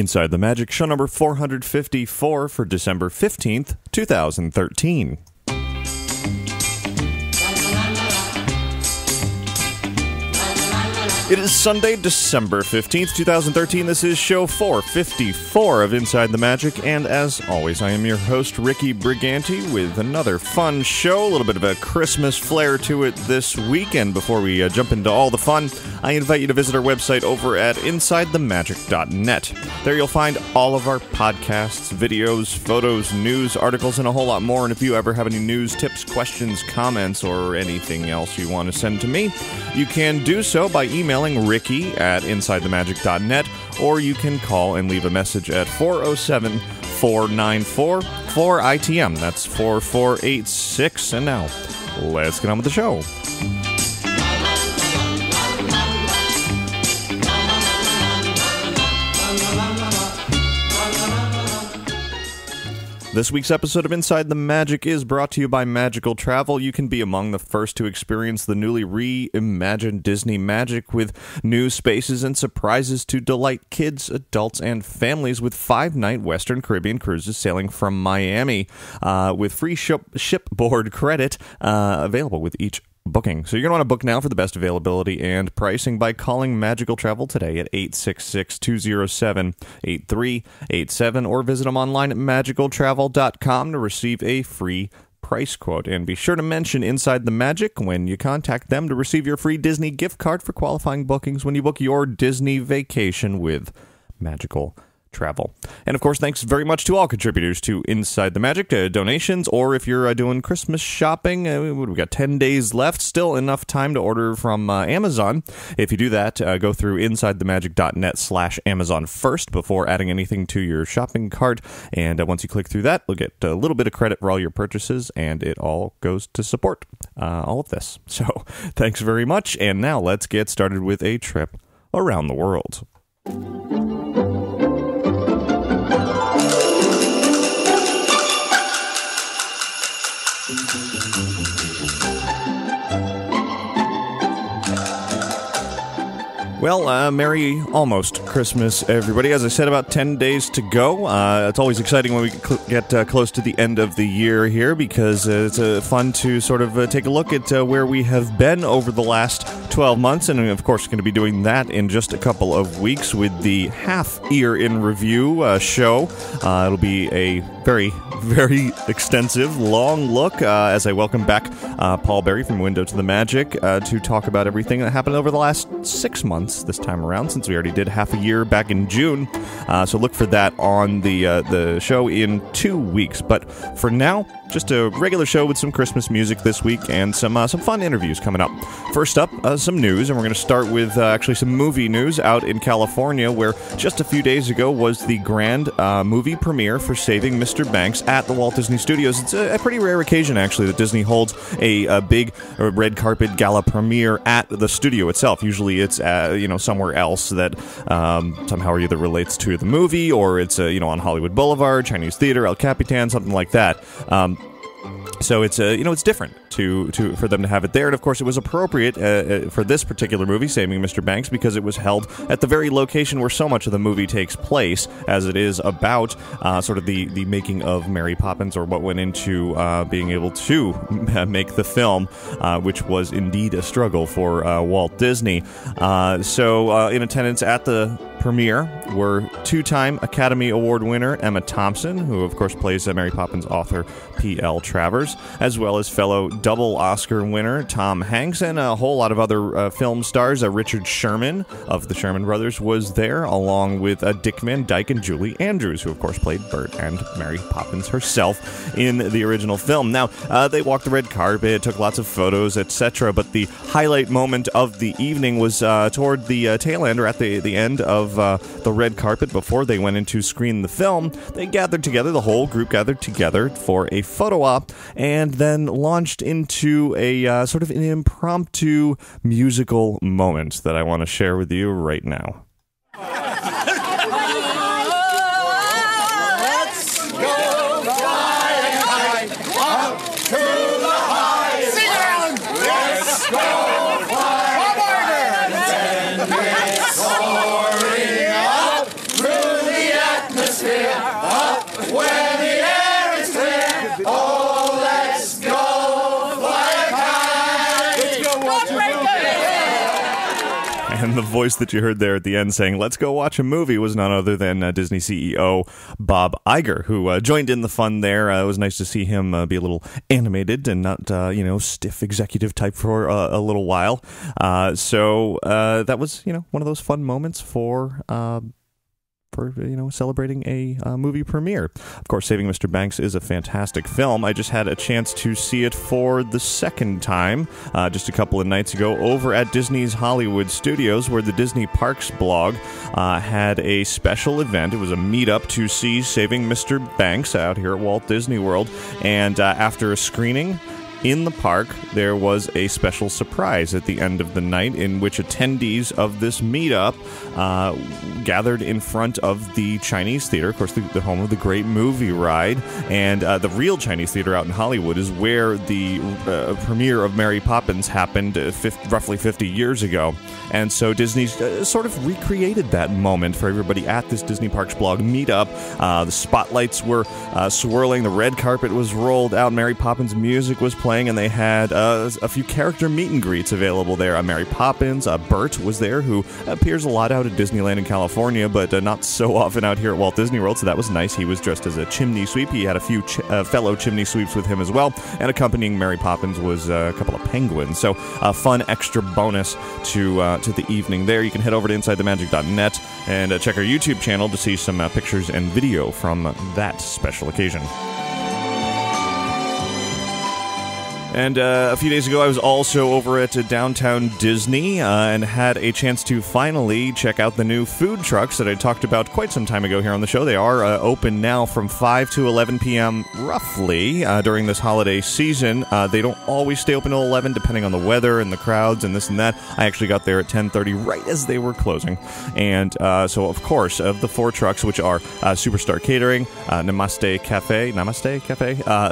Inside the Magic, show number 454 for December 15th, 2013. It is Sunday, December 15th, 2013. This is show 454 of Inside the Magic, and as always, I am your host, Ricky Briganti, with another fun show, a little bit of a Christmas flair to it this weekend. Before we jump into all the fun, I invite you to visit our website over at InsideTheMagic.net. There you'll find all of our podcasts, videos, photos, news, articles, and a whole lot more. And if you ever have any news, tips, questions, comments, or anything else you want to send to me, you can do so by emailing Ricky at InsideTheMagic.net, or you can call and leave a message at 407-494-4ITM. That's 4486. And now, let's get on with the show. This week's episode of Inside the Magic is brought to you by Magical Travel. You can be among the first to experience the newly reimagined Disney magic with new spaces and surprises to delight kids, adults, and families with 5-night Western Caribbean cruises sailing from Miami with free shipboard credit available with each booking. So you're going to want to book now for the best availability and pricing by calling Magical Travel today at 866-207-8387 or visit them online at magicaltravel.com to receive a free price quote. And be sure to mention Inside the Magic when you contact them to receive your free Disney gift card for qualifying bookings when you book your Disney vacation with Magical Travel. And of course, thanks very much to all contributors to Inside the Magic, donations, or if you're doing Christmas shopping, we've got 10 days left, still enough time to order from Amazon. If you do that, go through InsideTheMagic.net/Amazon first before adding anything to your shopping cart, and once you click through that, you'll get a little bit of credit for all your purchases, and it all goes to support all of this. So, thanks very much, and now let's get started with a trip around the world. Well, Merry almost Christmas, everybody. As I said, about 10 days to go. It's always exciting when we get close to the end of the year here because it's fun to sort of take a look at where we have been over the last 12 months. And, of course, going to be doing that in just a couple of weeks with the half-year in review show. It'll be a very, very extensive, long look as I welcome back Paul Berry from Window to the Magic to talk about everything that happened over the last 6 months this time around, since we already did half a year back in June. So look for that on the show in 2 weeks. But for now, just a regular show with some Christmas music this week and some fun interviews coming up. First up, some news, and we're going to start with actually some movie news out in California, where just a few days ago was the grand movie premiere for Saving Mr. Banks at the Walt Disney Studios. It's a pretty rare occasion, actually, that Disney holds a big red carpet gala premiere at the studio itself. Usually it's somewhere else that somehow either relates to the movie, or it's on Hollywood Boulevard, Chinese Theater, El Capitan, something like that. So it's it's different for them to have it there, and of course it was appropriate for this particular movie, Saving Mr. Banks, because it was held at the very location where so much of the movie takes place, as it is about sort of the making of Mary Poppins, or what went into being able to make the film, which was indeed a struggle for Walt Disney. So in attendance at the premiere were two-time Academy Award winner Emma Thompson, who of course plays Mary Poppins author P.L. Travers, as well as fellow double Oscar winner Tom Hanks, and a whole lot of other film stars. Richard Sherman of the Sherman Brothers was there, along with Dick Van Dyke and Julie Andrews, who of course played Bert and Mary Poppins herself in the original film. Now, they walked the red carpet, took lots of photos, etc., but the highlight moment of the evening was toward the tail end, or at the end of the red carpet before they went in to screen the film. They gathered together, the whole group gathered together for a photo op, and then launched into a sort of an impromptu musical moment that I want to share with you right now. Let's go flying high up to the highest. Sing along. Let's go flying high and soaring up through the And the voice that you heard there at the end saying, "Let's go watch a movie," was none other than Disney CEO Bob Iger, who joined in the fun there. It was nice to see him be a little animated and not, stiff executive type for a little while. So that was, one of those fun moments for celebrating a movie premiere. Of course, Saving Mr. Banks is a fantastic film. I just had a chance to see it for the second time just a couple of nights ago over at Disney's Hollywood Studios, where the Disney Parks blog had a special event. It was a meetup to see Saving Mr. Banks out here at Walt Disney World, and after a screening in the park, there was a special surprise at the end of the night in which attendees of this meetup gathered in front of the Chinese Theater, of course, the home of the Great Movie Ride. And the real Chinese Theater out in Hollywood is where the premiere of Mary Poppins happened roughly 50 years ago. And so Disney sort of recreated that moment for everybody at this Disney Parks blog meetup. The spotlights were swirling, the red carpet was rolled out, Mary Poppins music was playing, and they had a few character meet and greets available there. Mary Poppins, Bert was there, who appears a lot out at Disneyland in California, but not so often out here at Walt Disney World, so that was nice. He was dressed as a chimney sweep. He had a few fellow chimney sweeps with him as well, and accompanying Mary Poppins was a couple of penguins. So a fun extra bonus to the evening there. You can head over to InsideTheMagic.net and check our YouTube channel to see some pictures and video from that special occasion. And a few days ago, I was also over at Downtown Disney and had a chance to finally check out the new food trucks that I talked about quite some time ago here on the show. They are open now from 5 to 11 p.m. roughly during this holiday season. They don't always stay open till 11, depending on the weather and the crowds and this and that. I actually got there at 10:30, right as they were closing. And so, of course, of the 4 trucks, which are Superstar Catering, Namaste Cafe,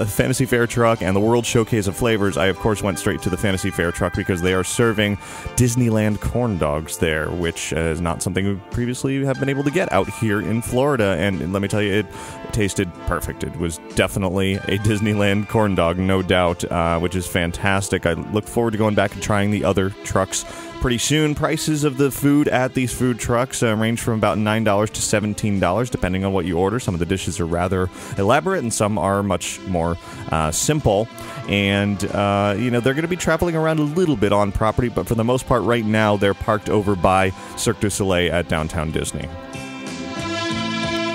Fantasy Fair Truck, and the World Showcase of Flavors, I, of course, went straight to the Fantasy Fair truck because they are serving Disneyland corn dogs there, which is not something we previously have been able to get out here in Florida. And let me tell you, it tasted perfect. It was definitely a Disneyland corn dog, no doubt, which is fantastic. I look forward to going back and trying the other trucks pretty soon. Prices of the food at these food trucks range from about $9 to $17, depending on what you order. Some of the dishes are rather elaborate, and some are much more simple. And, they're going to be traveling around a little bit on property, but for the most part right now, they're parked over by Cirque du Soleil at Downtown Disney.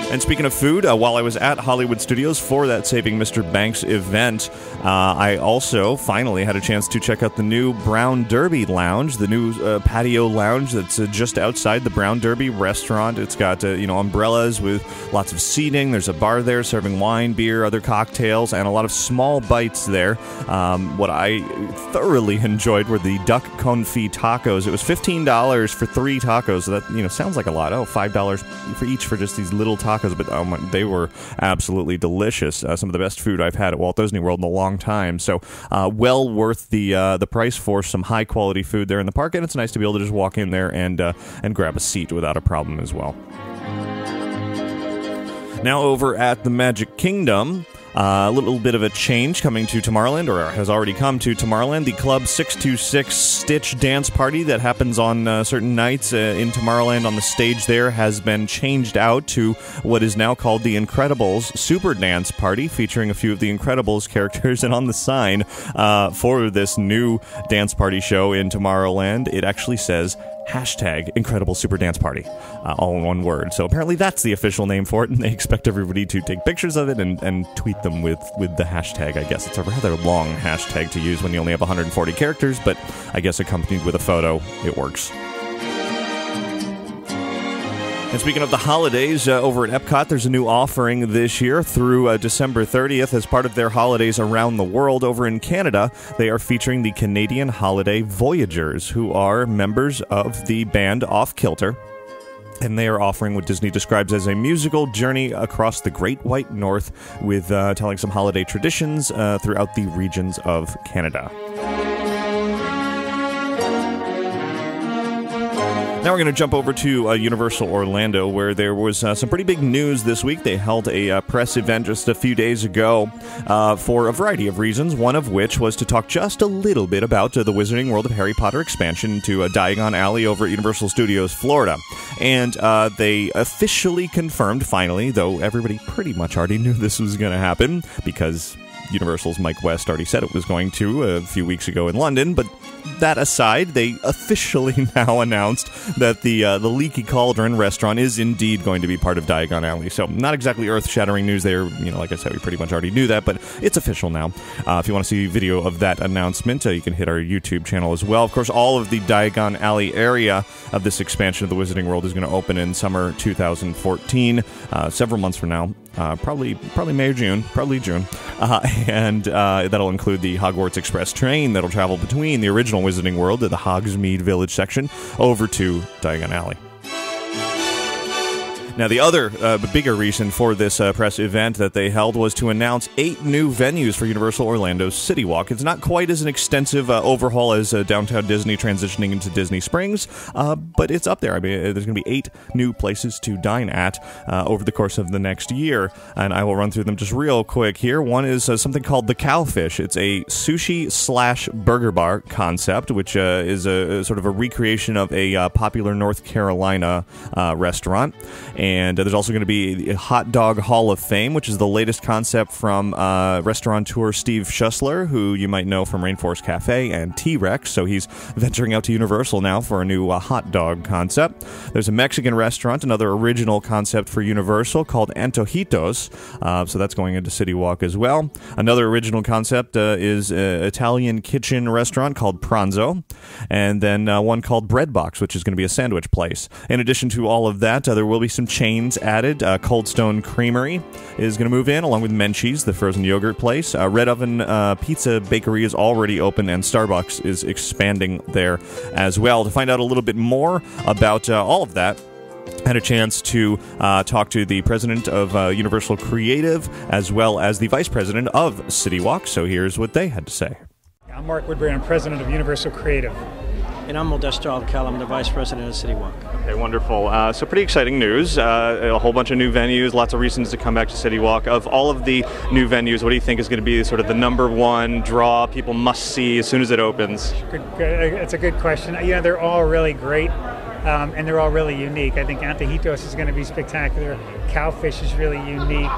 And speaking of food, while I was at Hollywood Studios for that Saving Mr. Banks event, I also finally had a chance to check out the new Brown Derby Lounge, the new patio lounge that's just outside the Brown Derby restaurant. It's got, umbrellas with lots of seating. There's a bar there serving wine, beer, other cocktails, and a lot of small bites there. What I thoroughly enjoyed were the duck confit tacos. It was $15 for 3 tacos. So that, sounds like a lot. $5 for each for just these little tacos. But they were absolutely delicious. Some of the best food I've had at Walt Disney World in a long time. So well worth the price for some high quality food there in the park, and it's nice to be able to just walk in there and grab a seat without a problem as well. Now over at the Magic Kingdom, a little bit of a change coming to Tomorrowland, or has already come to Tomorrowland. The Club 626 Stitch Dance Party that happens on certain nights in Tomorrowland on the stage there has been changed out to what is now called the Incredibles Super Dance Party, featuring a few of the Incredibles characters. And on the sign for this new dance party show in Tomorrowland, it actually says #Incredible Super Dance Party, all in one word. So apparently that's the official name for it, and they expect everybody to take pictures of it and tweet them with the hashtag. I guess it's a rather long hashtag to use when you only have 140 characters, but I guess accompanied with a photo, it works. And speaking of the holidays, over at Epcot, there's a new offering this year through December 30th. As part of their holidays around the world, over in Canada, they are featuring the Canadian Holiday Voyagers, who are members of the band Off Kilter. And they are offering what Disney describes as a musical journey across the Great White North, with telling some holiday traditions throughout the regions of Canada. Now we're going to jump over to Universal Orlando, where there was some pretty big news this week. They held a press event just a few days ago for a variety of reasons, one of which was to talk just a little bit about the Wizarding World of Harry Potter expansion to Diagon Alley over at Universal Studios Florida. And they officially confirmed, finally, though everybody pretty much already knew this was going to happen, because Universal's Mike West already said it was going to a few weeks ago in London, but that aside, they officially now announced that the Leaky Cauldron restaurant is indeed going to be part of Diagon Alley. So not exactly earth-shattering news there. Like I said, we pretty much already knew that, but it's official now. If you want to see a video of that announcement, you can hit our YouTube channel as well. Of course, all of the Diagon Alley area of this expansion of the Wizarding World is going to open in summer 2014, several months from now. Probably May or June, probably June. And that'll include the Hogwarts Express train that'll travel between the original Wizarding World to the Hogsmeade Village section over to Diagon Alley. Now, the other bigger reason for this press event that they held was to announce 8 new venues for Universal Orlando's City Walk. It's not quite as an extensive overhaul as Downtown Disney transitioning into Disney Springs, but it's up there. I mean, there's going to be 8 new places to dine at over the course of the next year, and I will run through them just real quick here. One is something called the Cowfish. It's a sushi/burger bar concept, which is a sort of a recreation of a popular North Carolina restaurant. And there's also going to be a Hot Dog Hall of Fame, which is the latest concept from restaurateur Steve Schussler, who you might know from Rainforest Cafe and T-Rex. So he's venturing out to Universal now for a new hot dog concept. There's a Mexican restaurant, another original concept for Universal called Antojitos. So that's going into City Walk as well. Another original concept is an Italian kitchen restaurant called Pranzo. And then one called Bread Box, which is going to be a sandwich place. In addition to all of that, there will be some chains added. Cold Stone Creamery is going to move in, along with Menchie's, the frozen yogurt place. Red Oven Pizza Bakery is already open, and Starbucks is expanding there as well. To find out a little bit more about all of that, I had a chance to talk to the president of Universal Creative, as well as the vice president of City Walk. So here's what they had to say. I'm Mark Woodbury. I'm president of Universal Creative. And I'm Modesto Alcala. I'm the vice president of City Walk. Okay, wonderful. So pretty exciting news. A whole bunch of new venues, lots of reasons to come back to City Walk. Of all of the new venues, what do you think is going to be sort of the number one draw people must see as soon as it opens? It's a good question. They're all really great. And they're all really unique. I think Antojitos is going to be spectacular. Cowfish is really unique.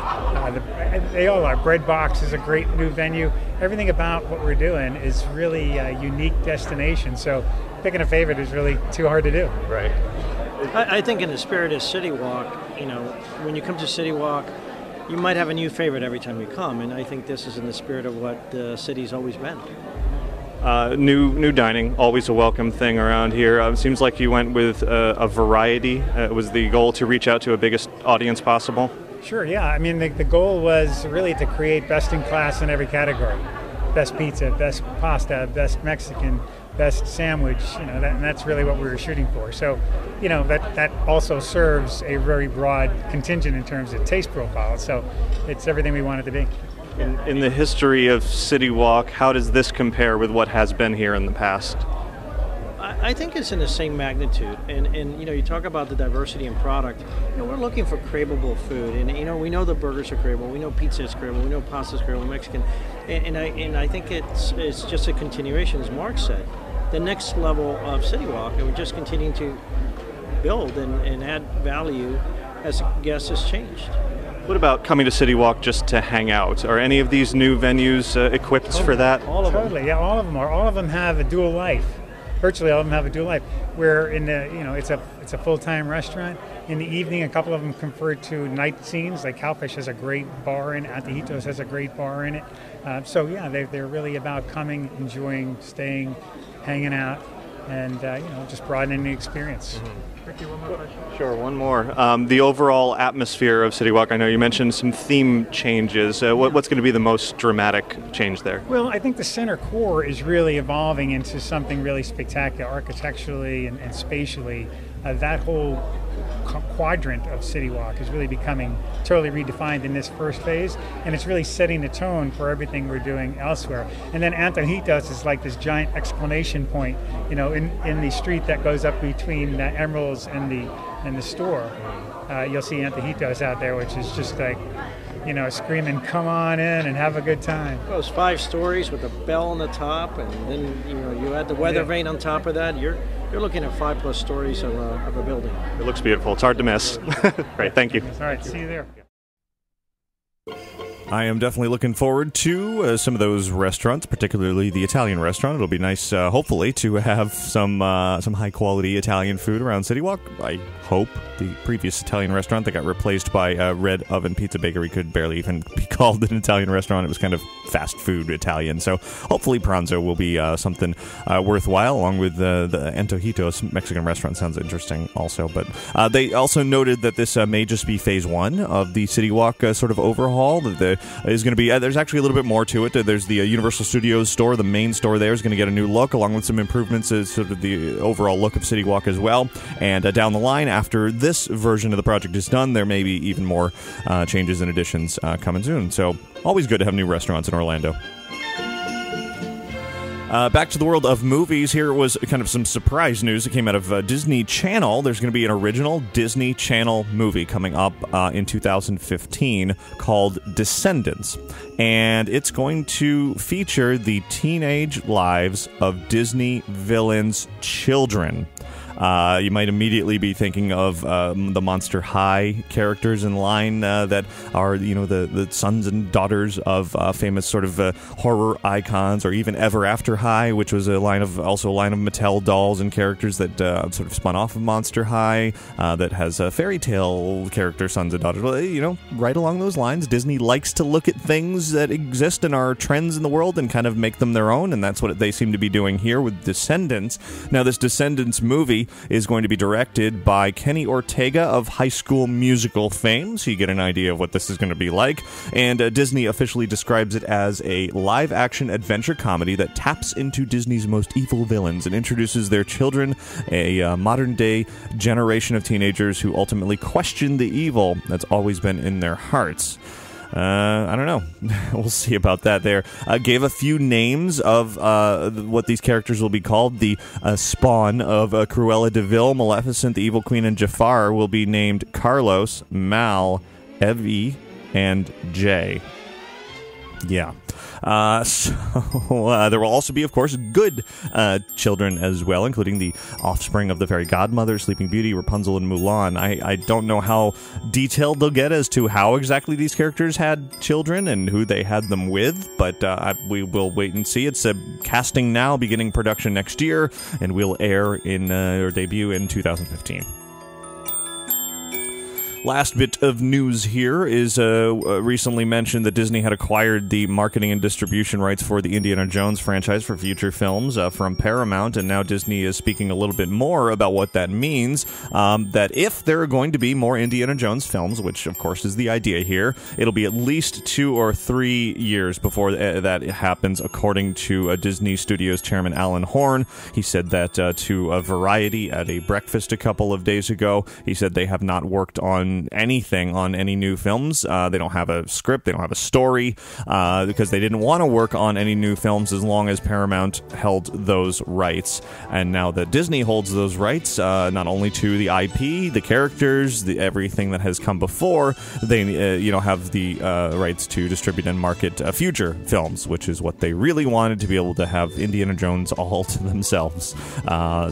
They all are. Bread Box is a great new venue. Everything about what we're doing is really a unique destination. So picking a favorite is really too hard to do. Right. I think in the spirit of City Walk, when you come to City Walk, you might have a new favorite every time you come. And I think this is in the spirit of what the city's always been. New dining, always a welcome thing around here. Seems like you went with a variety. Was the goal to reach out to a biggest audience possible? Sure, yeah. I mean, the goal was really to create best in class in every category. Best pizza, best pasta, best Mexican, best sandwich, and that's really what we were shooting for. So, that also serves a very broad contingent in terms of taste profile. So it's everything we want it to be. In the history of City Walk, how does this compare with what has been here in the past? I think it's in the same magnitude. And you talk about the diversity in product. We're looking for craveable food. And, we know the burgers are craveable. We know pizza is craveable. We know pasta is craveable, Mexican. And I think it's just a continuation, as Mark said. The next level of City Walk, and we're just continuing to build and add value as guests has changed. What about coming to City Walk just to hang out? Are any of these new venues equipped for that? All of them. Totally, yeah, all of them are. All of them have a dual life. Virtually all of them have a dual life. Where in the, it's a full-time restaurant. In the evening, a couple of them convert to night scenes. Like Cowfish has a great bar in it. Antojitos has a great bar in it. So yeah, they're really about coming, enjoying, staying, hanging out, and just broadening the experience. Mm-hmm. Ricky, one more question? Sure, one more. The overall atmosphere of City Walk, I know you mentioned some theme changes. What's going to be the most dramatic change there? Well, I think the center core is really evolving into something really spectacular architecturally and spatially. that whole quadrant of City Walk is really becoming totally redefined in this first phase, and it's really setting the tone for everything we're doing elsewhere. And then Antojitos is like this giant exclamation point, you know, in the street that goes up between Emeralds and the store. You'll see Antojitos out there, which is just like, you know, screaming, "Come on in and have a good time." Well, it's 5 stories with a bell on the top, and then you add the weather vane on top of that. You're looking at 5+ stories of a building. It looks beautiful. It's hard to miss. Great, thank you. All right, see you there. I am definitely looking forward to some of those restaurants, particularly the Italian restaurant. It'll be nice, hopefully, to have some high-quality Italian food around City Walk. I hope the previous Italian restaurant that got replaced by Red Oven Pizza Bakery could barely even be called an Italian restaurant. It was kind of fast food Italian. So hopefully Pranzo will be something worthwhile, along with the Antojitos Mexican restaurant. Sounds interesting also. But they also noted that this may just be phase 1 of the City Walk sort of overhaul. That is going to be there's actually a little bit more to it. There's the Universal Studios store. The main store there is going to get a new look, along with some improvements to sort of the overall look of City Walk as well. And down the line, after this version of the project is done, there may be even more changes and additions coming soon. So always good to have new restaurants in Orlando. Back to the world of movies. Here was kind of some surprise news that came out of Disney Channel. There's going to be an original Disney Channel movie coming up in 2015 called Descendants. And it's going to feature the teenage lives of Disney villains' children. You might immediately be thinking of the Monster High characters in line that are, you know, the sons and daughters of famous sort of horror icons, or even Ever After High, which was also a line of Mattel dolls and characters that sort of spun off of Monster High, that has a fairy tale character, sons and daughters. Well, you know, right along those lines, Disney likes to look at things that exist and are trends in the world and kind of make them their own, and that's what they seem to be doing here with Descendants. Now, this Descendants movie is going to be directed by Kenny Ortega of High School Musical fame, so you get an idea of what this is going to be like. And Disney officially describes it as a live-action adventure comedy that taps into Disney's most evil villains and introduces their children, a modern-day generation of teenagers who ultimately question the evil that's always been in their hearts. I don't know. We'll see about that there. Gave a few names of what these characters will be called. The spawn of Cruella de Vil, Maleficent, the Evil Queen, and Jafar will be named Carlos, Mal, Evie, and Jay. Yeah. So there will also be, of course, good children as well, including the offspring of the fairy godmother, Sleeping Beauty, Rapunzel, and Mulan. I don't know how detailed they'll get as to how exactly these characters had children and who they had them with, but we will wait and see. It's casting now, beginning production next year, and will air or debut in 2015. Last bit of news here is recently mentioned that Disney had acquired the marketing and distribution rights for the Indiana Jones franchise for future films from Paramount, and now Disney is speaking a little bit more about what that means, that if there are going to be more Indiana Jones films, which of course is the idea here, it'll be at least 2 or 3 years before that happens, according to Disney Studios chairman Alan Horn. He said that to Variety at a breakfast a couple of days ago. He said they have not worked on anything on any new films. They don't have a script, they don't have a story, because they didn't want to work on any new films as long as Paramount held those rights. And now that Disney holds those rights, not only to the IP, the characters, everything that has come before, they have the rights to distribute and market future films, which is what they really wanted, to be able to have Indiana Jones all to themselves.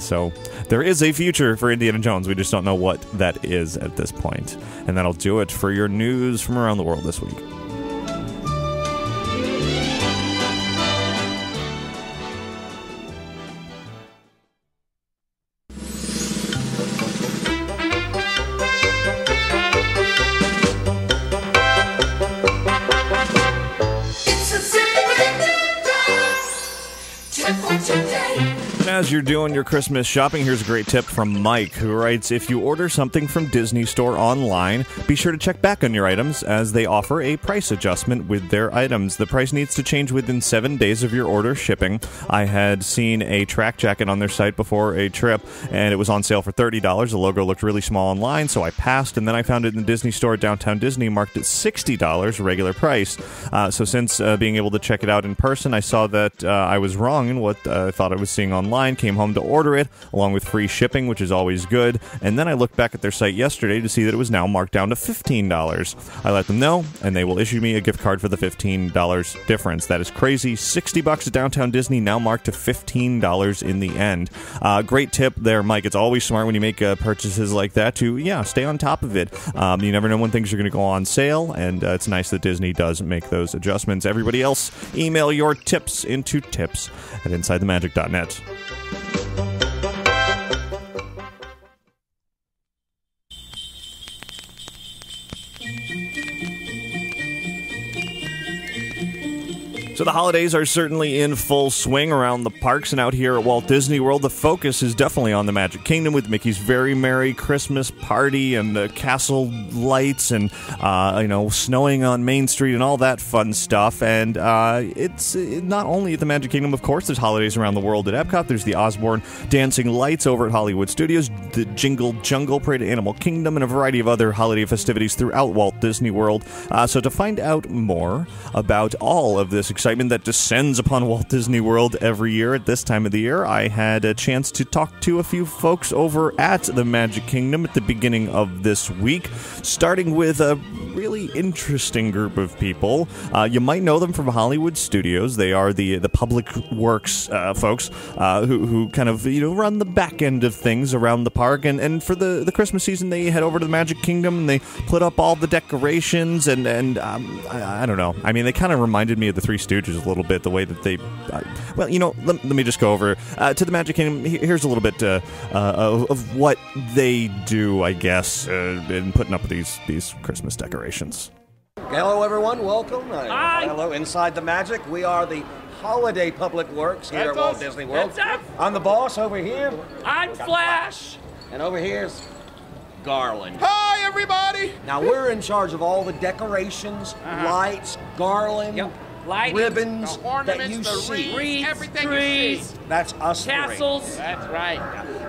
So there is a future for Indiana Jones. We just don't know what that is at this point. And that'll do it for your news from around the world this week. As you're doing your Christmas shopping, here's a great tip from Mike, who writes, if you order something from Disney Store online, be sure to check back on your items, as they offer a price adjustment with their items. The price needs to change within 7 days of your order shipping. I had seen a track jacket on their site before a trip, and it was on sale for $30. The logo looked really small online, so I passed, and then I found it in the Disney Store at Downtown Disney, marked at $60, regular price. So since being able to check it out in person, I saw that I was wrong in what I thought I was seeing online, came home to order it, along with free shipping, which is always good, and then I looked back at their site yesterday to see that it was now marked down to $15. I let them know, and they will issue me a gift card for the $15 difference. That is crazy. $60 at Downtown Disney, now marked to $15 in the end. Great tip there, Mike. It's always smart when you make purchases like that to, stay on top of it. You never know when things are going to go on sale, and it's nice that Disney does make those adjustments. Everybody else, email your tips into tips@insidethemagic.net. So the holidays are certainly in full swing around the parks, and out here at Walt Disney World, the focus is definitely on the Magic Kingdom with Mickey's Very Merry Christmas Party and castle lights and, snowing on Main Street and all that fun stuff. And it's not only at the Magic Kingdom, of course. There's holidays around the world at Epcot. There's the Osborn Dancing Lights over at Hollywood Studios, the Jingle Jungle Parade at Animal Kingdom, and a variety of other holiday festivities throughout Walt Disney World. So to find out more about all of this excitement that descends upon Walt Disney World every year at this time of the year, I had a chance to talk to a few folks over at the Magic Kingdom at the beginning of this week, starting with a really interesting group of people. You might know them from Hollywood Studios. They are the public works folks who kind of run the back end of things around the park, and for the Christmas season they head over to the Magic Kingdom and they put up all the decorations and I don't know. I mean, they kind of reminded me of the Three Stooges a little bit, the way that they let me just go over to the Magic Kingdom. Here's a little bit of what they do, I guess, in putting up these Christmas decorations. Hello, everyone. Welcome. Hello, Inside the Magic. We are the Holiday Public Works here at Walt Disney World. I'm the boss over here. I'm Flash. And over here's Garland. Hi, everybody. Now, we're in charge of all the decorations, lights, garland, ribbons that you see. Wreaths, trees, That's us castles. three. That's right.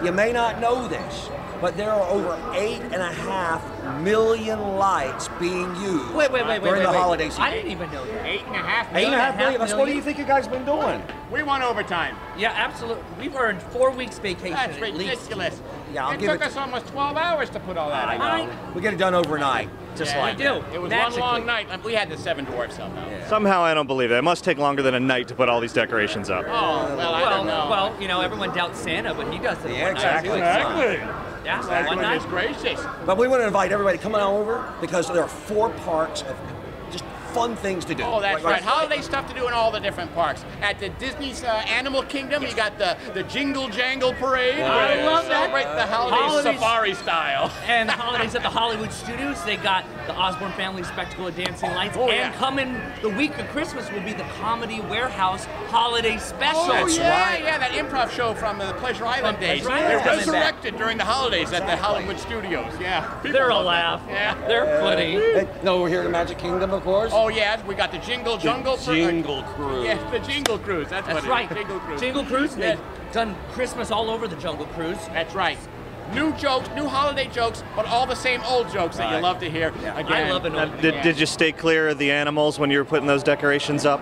You may not know this, but there are over 8.5 million lights being used during the holiday season. I didn't even know that. 8.5 8.5 million. million. What do you think you guys have been doing? We want overtime. Yeah, absolutely. We've earned 4 weeks vacation That's at least. ridiculous. Yeah, It took us almost 12 hours to put all that in. We get it done overnight, just Yeah, like we do. that. It was Magically. one long night. We had the Seven Dwarfs somehow. Somehow I don't believe it. It must take longer than a night to put all these decorations up. Oh, well, I don't know. Well, everyone doubts Santa, but he does it. Yeah, one night, too. exactly. Yeah, so one Goodness night. gracious. But we want to invite everybody to come on over because there are 4 parks of just fun things to do. Oh, that's right. Holiday stuff to do in all the different parks. At the Disney's Animal Kingdom, you got the Jingle Jangle Parade. I where love they that. Celebrate the holiday safari style. And the holidays at the Hollywood Studios, they got the Osborn Family Spectacle of Dancing Lights. Oh, and yeah. coming the week of Christmas will be the Comedy Warehouse Holiday Special. Oh, That's yeah, right. yeah, that improv show from the Pleasure Island days. right. They're Coming back. resurrected during the holidays at the Hollywood Studios. Yeah. People They're a love laugh. that. Yeah. They're funny. Hey, no, we're here at the Magic Kingdom, of course. Oh, yeah, we got the Jingle Jungle. Jingle Cruise. Yeah, the Jingle Cruise. That's That's what right. it is. Jingle Cruise. Jingle Cruise. Yeah. They've done Christmas all over the Jungle Cruise. That's right. New jokes, new holiday jokes, but all the same old jokes that you Right. love to hear again. I love an old. Did you stay clear of the animals when you were putting those decorations up?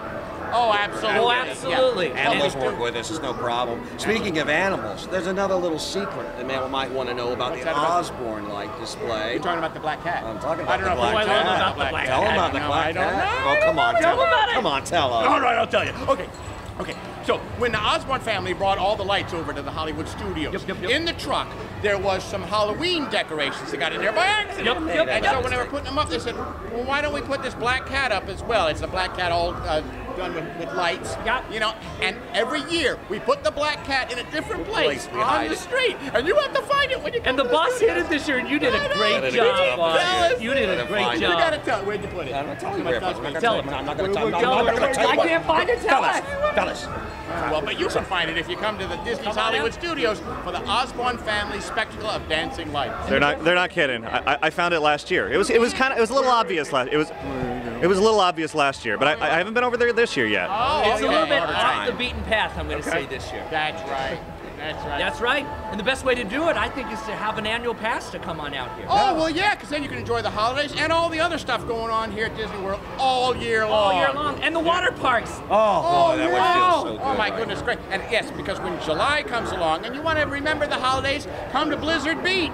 Oh, absolutely. Oh, absolutely. Yeah. Animals work with us, it's no problem. Speaking of animals, there's another little secret that man might want to know about What's the that about? Osborn Light display. You're talking about the black cat. I'm talking I about don't the know if black I cat. know about the black Tell him cat. about the No, black I don't cat. know. Oh, come on, Tell him about it. Come on, tell us. All right, I'll tell you. Okay. So when the Osborn family brought all the lights over to the Hollywood Studios, Yep. in the truck there was some Halloween decorations that got in there by accident. Yep. And so when they were putting them up, they said, "Well, why don't we put this black cat up as well?" It's a black cat all done with lights. Yep. You know, and every year we put the black cat in a different place we on hide the it. street, and you have to find it when you come And the to boss street. hit it this year, and you did a great Did job, boss. us. You did a Gotta great find it. You gotta job. tell where'd you put it. I'm not telling you where, but I'm not Tell gonna him. tell you. I'm not gonna tell you. Tell I'm not him. gonna tell I you. can't find it. Tell us. Fellas. Well, but you can find it if you come to the Disney's Come on Hollywood out. Studios for the Osborn Family Spectacle of Dancing Lights. They're not kidding. I found it last year. It was a little obvious last. It was a little obvious last year, but I haven't been over there this year yet. Oh, It's a little bit All the off time. the beaten path, I'm going to say this year. That's right. That's right. That's right. And the best way to do it, I think, is to have an annual pass to come on out here. Oh, well, yeah, because then you can enjoy the holidays and all the other stuff going on here at Disney World all year long. All year long. And the water parks. Oh, boy, that would feel so good. Oh, my right goodness, great. And yes, because when July comes along and you want to remember the holidays, come to Blizzard Beach.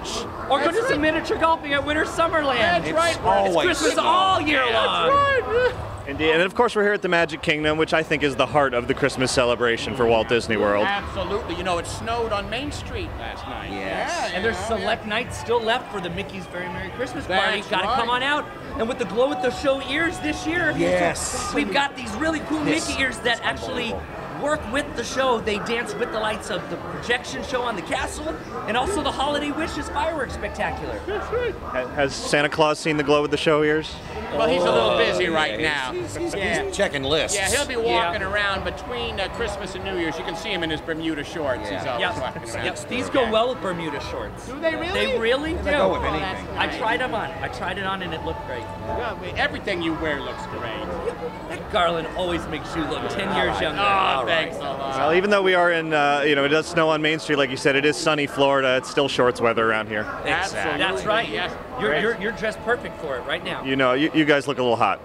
Or go That's to some right. miniature golfing at Winter Summerland. That's It's right. always It's Christmas snow. all year long. That's right. Indeed, and of course we're here at the Magic Kingdom, which I think is the heart of the Christmas celebration for Walt Disney World. Absolutely. You know, it snowed on Main Street last night. Yes. Yeah, And there's you know, select nights still left for the Mickey's Very Merry Christmas Party. That's Gotta right. come on out. And with the glow with the show ears this year, Yes. we've got these really cool This Mickey ears that is actually unbelievable. work with the show. They dance with the lights of the projection show on the castle and also the Holiday Wishes fireworks spectacular. Has Santa Claus seen the glow with the show ears? Well, he's a little busy right Yeah, now. He's Yeah. checking lists. Yeah, he'll be walking around between Christmas and New Year's. You can see him in his Bermuda shorts. He's always Yep. walking around. Yep. These go well with Bermuda shorts. Do they really? They really do. They go with anything. I tried them on. I tried it on and it looked great. Well, everything you wear looks great. That garland always makes you look 10 years younger. Oh, thanks a lot. Well, even though we are in, it does snow on Main Street, like you said, it is sunny Florida. It's still shorts weather around here. Absolutely. That's right. Yes. You're dressed perfect for it right now. You know, you guys look a little hot.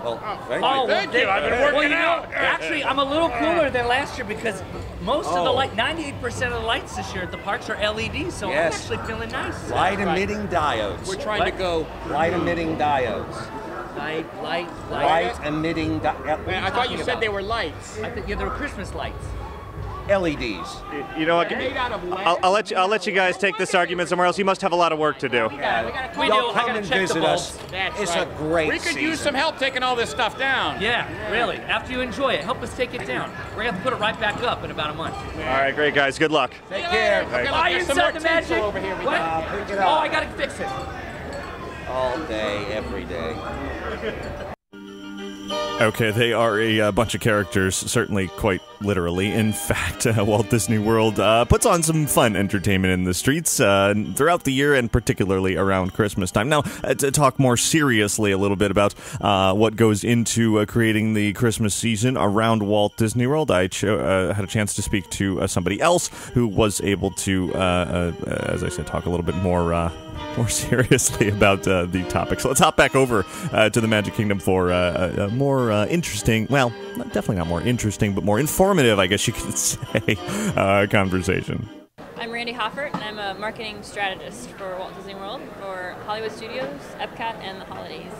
Well, thank Oh, you. Thank you. I've been working well, you know, out. actually, I'm a little cooler than last year because most of the Oh. 98% of the lights this year at the parks are LED, so Yes. I'm actually feeling nice. Light emitting diodes. We're trying to go. Light emitting diodes. Light. Light emitting Man, I thought you said they were lights. I think they were Christmas lights. LEDs. You know what? Made out of lead. I'll let you guys take this argument somewhere else. You must have a lot of work to do. We do. Y'all I come gotta and check the visit bulbs. us. That's It's right. a great We could season. use some help taking all this stuff down. Yeah, really. After you enjoy it, help us take it down. We're gonna have to put it right back up in about a month. All right, great guys. Good luck. Take care. Okay, look, Buy there's some more inside the magic. tinsel over here. We What? got. Pick it Oh, up. I gotta fix it. All day, every day. Okay, they are a bunch of characters, certainly quite literally. In fact, Walt Disney World puts on some fun entertainment in the streets throughout the year and particularly around Christmas time. Now, to talk more seriously a little bit about what goes into creating the Christmas season around Walt Disney World, I had a chance to speak to somebody else who was able to, as I said, talk a little bit more seriously about the topic. So let's hop back over to the Magic Kingdom for a more interesting, well, definitely not more interesting, but more informative, I guess you could say, conversation. I'm Randy Hoffert, and I'm a marketing strategist for Walt Disney World for Hollywood Studios, Epcot, and the holidays.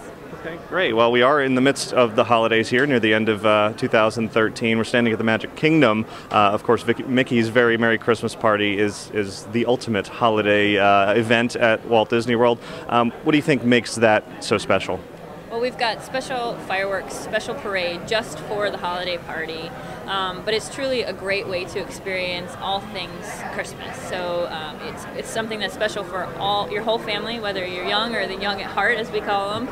Okay, great. Well, we are in the midst of the holidays here, near the end of 2013. We're standing at the Magic Kingdom. Of course, Mickey's Very Merry Christmas Party is the ultimate holiday event at Walt Disney World. What do you think makes that so special? Well, we've got special fireworks, special parade just for the holiday party, but it's truly a great way to experience all things Christmas. So it's something that's special for your whole family, whether you're young or the young at heart, as we call them.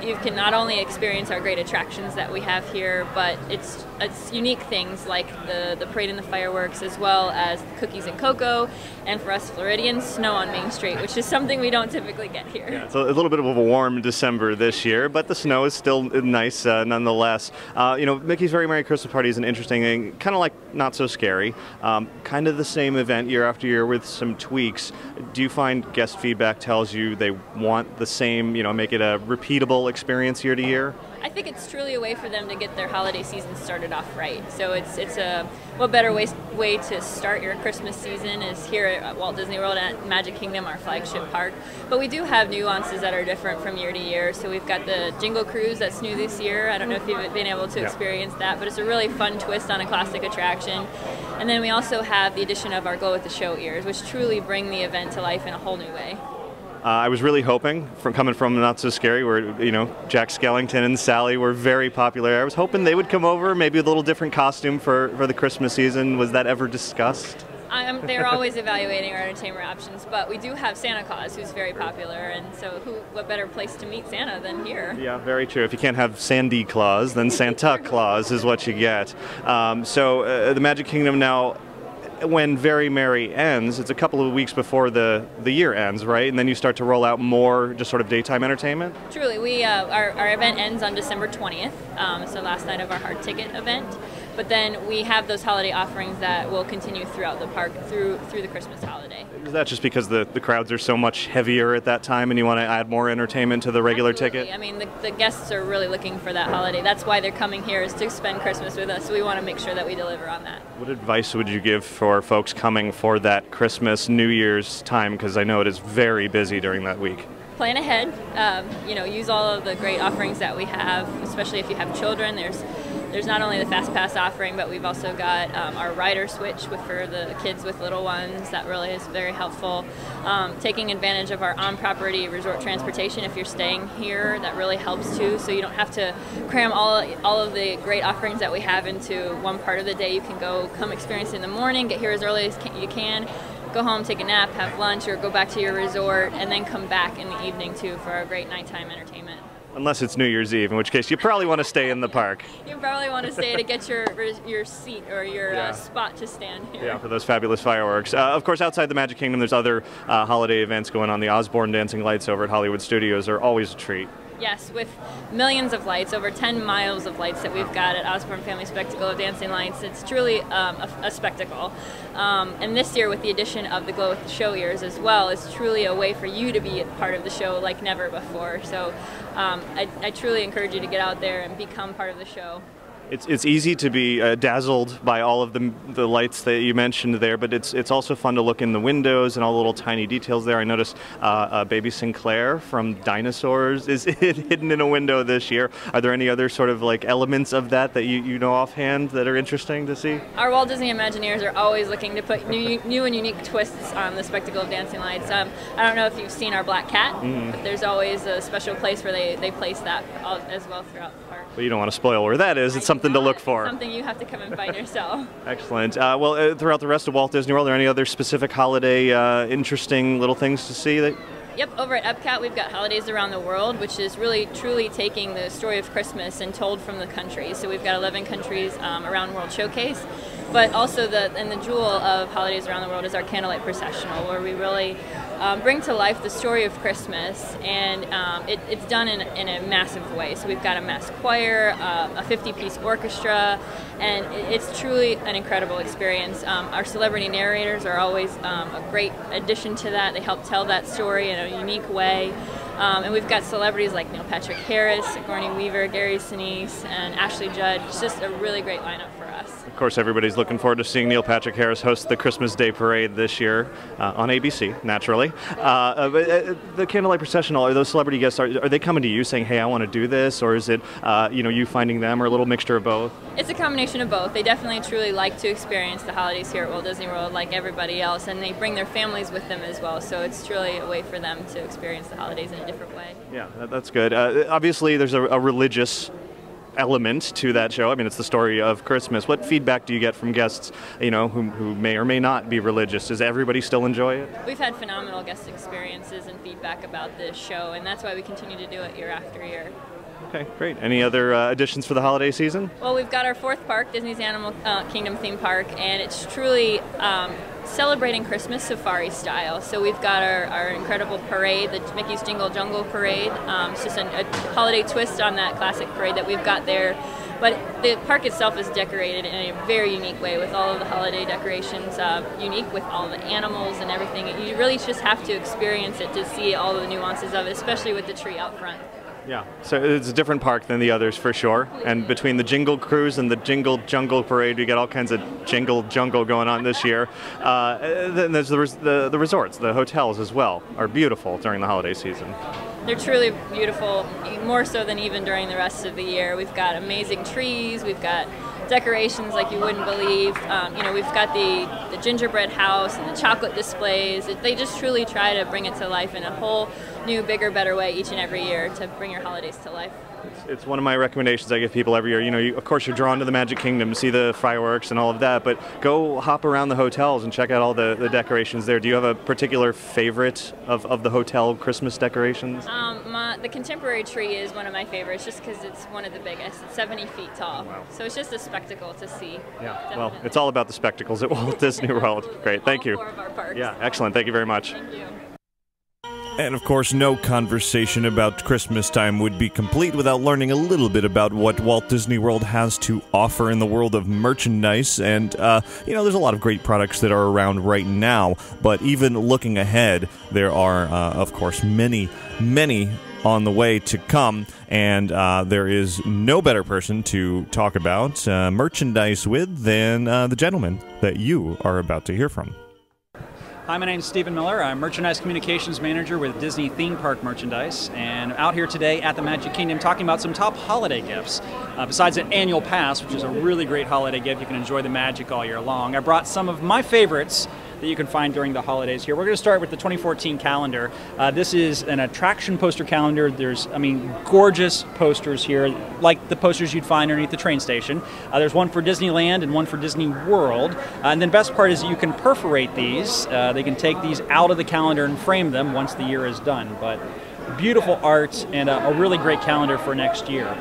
You can not only experience our great attractions that we have here, but it's unique things like the parade and the fireworks, as well as cookies and cocoa, and for us Floridians, snow on Main Street, which is something we don't typically get here. Yeah, it's a little bit of a warm December this year, but the snow is still nice nonetheless. Mickey's Very Merry Christmas Party is an interesting thing, kind of like Not So Scary, kind of the same event year after year with some tweaks. Do you find guest feedback tells you they want the same, make it a repeatable experience year to year? I think it's truly a way for them to get their holiday season started off right. So it's a better way to start your Christmas season is here at Walt Disney World at Magic Kingdom, our flagship park. But we do have nuances that are different from year to year. So we've got the Jingle Cruise that's new this year. I don't know if you've been able to experience that, but it's a really fun twist on a classic attraction. And then we also have the addition of our Go with the Show ears, which truly bring the event to life in a whole new way. I was really hoping, coming from Not So Scary, where Jack Skellington and Sally were very popular. I was hoping they would come over, maybe with a little different costume for the Christmas season. Was that ever discussed? They're always evaluating our entertainment options, but we do have Santa Claus, who's very popular, and so what better place to meet Santa than here? Yeah, very true. If you can't have Sandy Claus, then Santa Claus is what you get. So the Magic Kingdom now, when Very Merry ends, it's a couple of weeks before the year ends, right? And then you start to roll out more just sort of daytime entertainment? Truly. Our event ends on December 20th, so last night of our hard ticket event. But then we have those holiday offerings that will continue throughout the park through the Christmas holiday. Is that just because the crowds are so much heavier at that time and you want to add more entertainment to the regular Absolutely. ticket? I mean, the guests are really looking for that holiday. That's why they're coming here, is to spend Christmas with us. So we want to make sure that we deliver on that. What advice would you give for folks coming for that Christmas, New Year's time? Because I know it is very busy during that week. Plan ahead. Use all of the great offerings that we have, especially if you have children. There's not only the Fast Pass offering, but we've also got our rider switch for the kids with little ones. That really is very helpful. Taking advantage of our on-property resort transportation if you're staying here, that really helps too. So you don't have to cram all of the great offerings that we have into one part of the day. You can come experience it in the morning, get here as early as you can, go home, take a nap, have lunch, or go back to your resort, and then come back in the evening too for our great nighttime entertainment. Unless it's New Year's Eve, in which case you probably want to stay in the park. You probably want to stay to get your seat or your spot to stand here. Yeah, for those fabulous fireworks. Of course, outside the Magic Kingdom, there's other holiday events going on. The Osborn Dancing Lights over at Hollywood Studios are always a treat. Yes, with millions of lights, over 10 miles of lights that we've got at Osborn Family Spectacle of Dancing Lights. It's truly a spectacle. And this year, with the addition of the Glow with the Show ears as well, is truly a way for you to be a part of the show like never before. So I truly encourage you to get out there and become part of the show. It's easy to be dazzled by all of the lights that you mentioned there, but it's also fun to look in the windows and all the little tiny details there. I noticed Baby Sinclair from Dinosaurs is hidden in a window this year. Are there any other sort of like elements of that you know offhand that are interesting to see? Our Walt Disney Imagineers are always looking to put new and unique twists on the Spectacle of Dancing Lights. I don't know if you've seen our Black Cat, but there's always a special place where they place that as well throughout the park. Well, you don't want to spoil where that is. It's something to look for. Something you have to come and find yourself. Excellent. Well, throughout the rest of Walt Disney World, are there any other specific holiday interesting little things to see? Yep, over at Epcot we've got Holidays Around the World, which is really truly taking the story of Christmas and told from the countries. So we've got 11 countries around World Showcase, but also the jewel of Holidays Around the World is our Candlelight Processional, where we really bring to life the story of Christmas, and it's done in a massive way. So we've got a mass choir, a 50-piece orchestra, and it's truly an incredible experience. Our celebrity narrators are always a great addition to that. They help tell that story in a unique way. And we've got celebrities like Neil Patrick Harris, Sigourney Weaver, Gary Sinise, and Ashley Judd. It's just a really great lineup for us. Of course, everybody's looking forward to seeing Neil Patrick Harris host the Christmas Day Parade this year on ABC, naturally. The Candlelight Processional, are those celebrity guests, are they coming to you saying, hey, I want to do this? Or is it you finding them, or a little mixture of both? It's a combination of both. They definitely truly like to experience the holidays here at Walt Disney World like everybody else, and they bring their families with them as well. So it's truly a way for them to experience the holidays in a different way. Yeah, that's good. Obviously, there's a religious element to that show. I mean, it's the story of Christmas. What feedback do you get from guests, who may or may not be religious? Does everybody still enjoy it? We've had phenomenal guest experiences and feedback about this show, and that's why we continue to do it year after year. Okay, great. Any other additions for the holiday season? Well, we've got our fourth park, Disney's Animal Kingdom theme park, and it's truly celebrating Christmas safari style. So we've got our incredible parade, the Mickey's Jingle Jungle Parade. It's just a holiday twist on that classic parade that we've got there. But the park itself is decorated in a very unique way with all of the holiday decorations, unique with all the animals and everything. You really just have to experience it to see all the nuances of it, especially with the tree out front. Yeah, so it's a different park than the others for sure. And between the Jingle Cruise and the Jingle Jungle Parade, we get all kinds of jingle jungle going on this year. Then there's the resorts, the hotels as well, are beautiful during the holiday season. They're truly beautiful, more so than even during the rest of the year. We've got amazing trees, we've got decorations like you wouldn't believe. You know, we've got the gingerbread house and the chocolate displays. They just truly try to bring it to life in a whole new, bigger, better way each and every year to bring your holidays to life. It's one of my recommendations I give people every year. You know, of course you're drawn to the Magic Kingdom, see the fireworks and all of that, but go hop around the hotels and check out all the decorations there. Do you have a particular favorite of the hotel Christmas decorations? The contemporary tree is one of my favorites just because it's one of the biggest. It's 70 feet tall. Wow. So it's just a spectacle to see. Yeah, Definitely. Well, it's all about the spectacles at Walt Disney World. Great, thank you. All 4 of our parks. Yeah, excellent. Thank you very much. Thank you. And of course, no conversation about Christmas time would be complete without learning a little bit about what Walt Disney World has to offer in the world of merchandise. And, you know, there's a lot of great products that are around right now. But even looking ahead, there are, of course, many on the way to come. And there is no better person to talk about merchandise with than the gentleman that you are about to hear from. Hi, my name is Stephen Miller. I'm Merchandise Communications Manager with Disney Theme Park Merchandise, and out here today at the Magic Kingdom talking about some top holiday gifts. Besides an annual pass, which is a really great holiday gift, you can enjoy the magic all year long. I brought some of my favorites that you can find during the holidays here. We're going to start with the 2014 calendar. This is an attraction poster calendar. There's, gorgeous posters here, like the posters you'd find underneath the train station. There's one for Disneyland and one for Disney World. And then best part is you can perforate these. They can take these out of the calendar and frame them once the year is done. But beautiful art and a really great calendar for next year.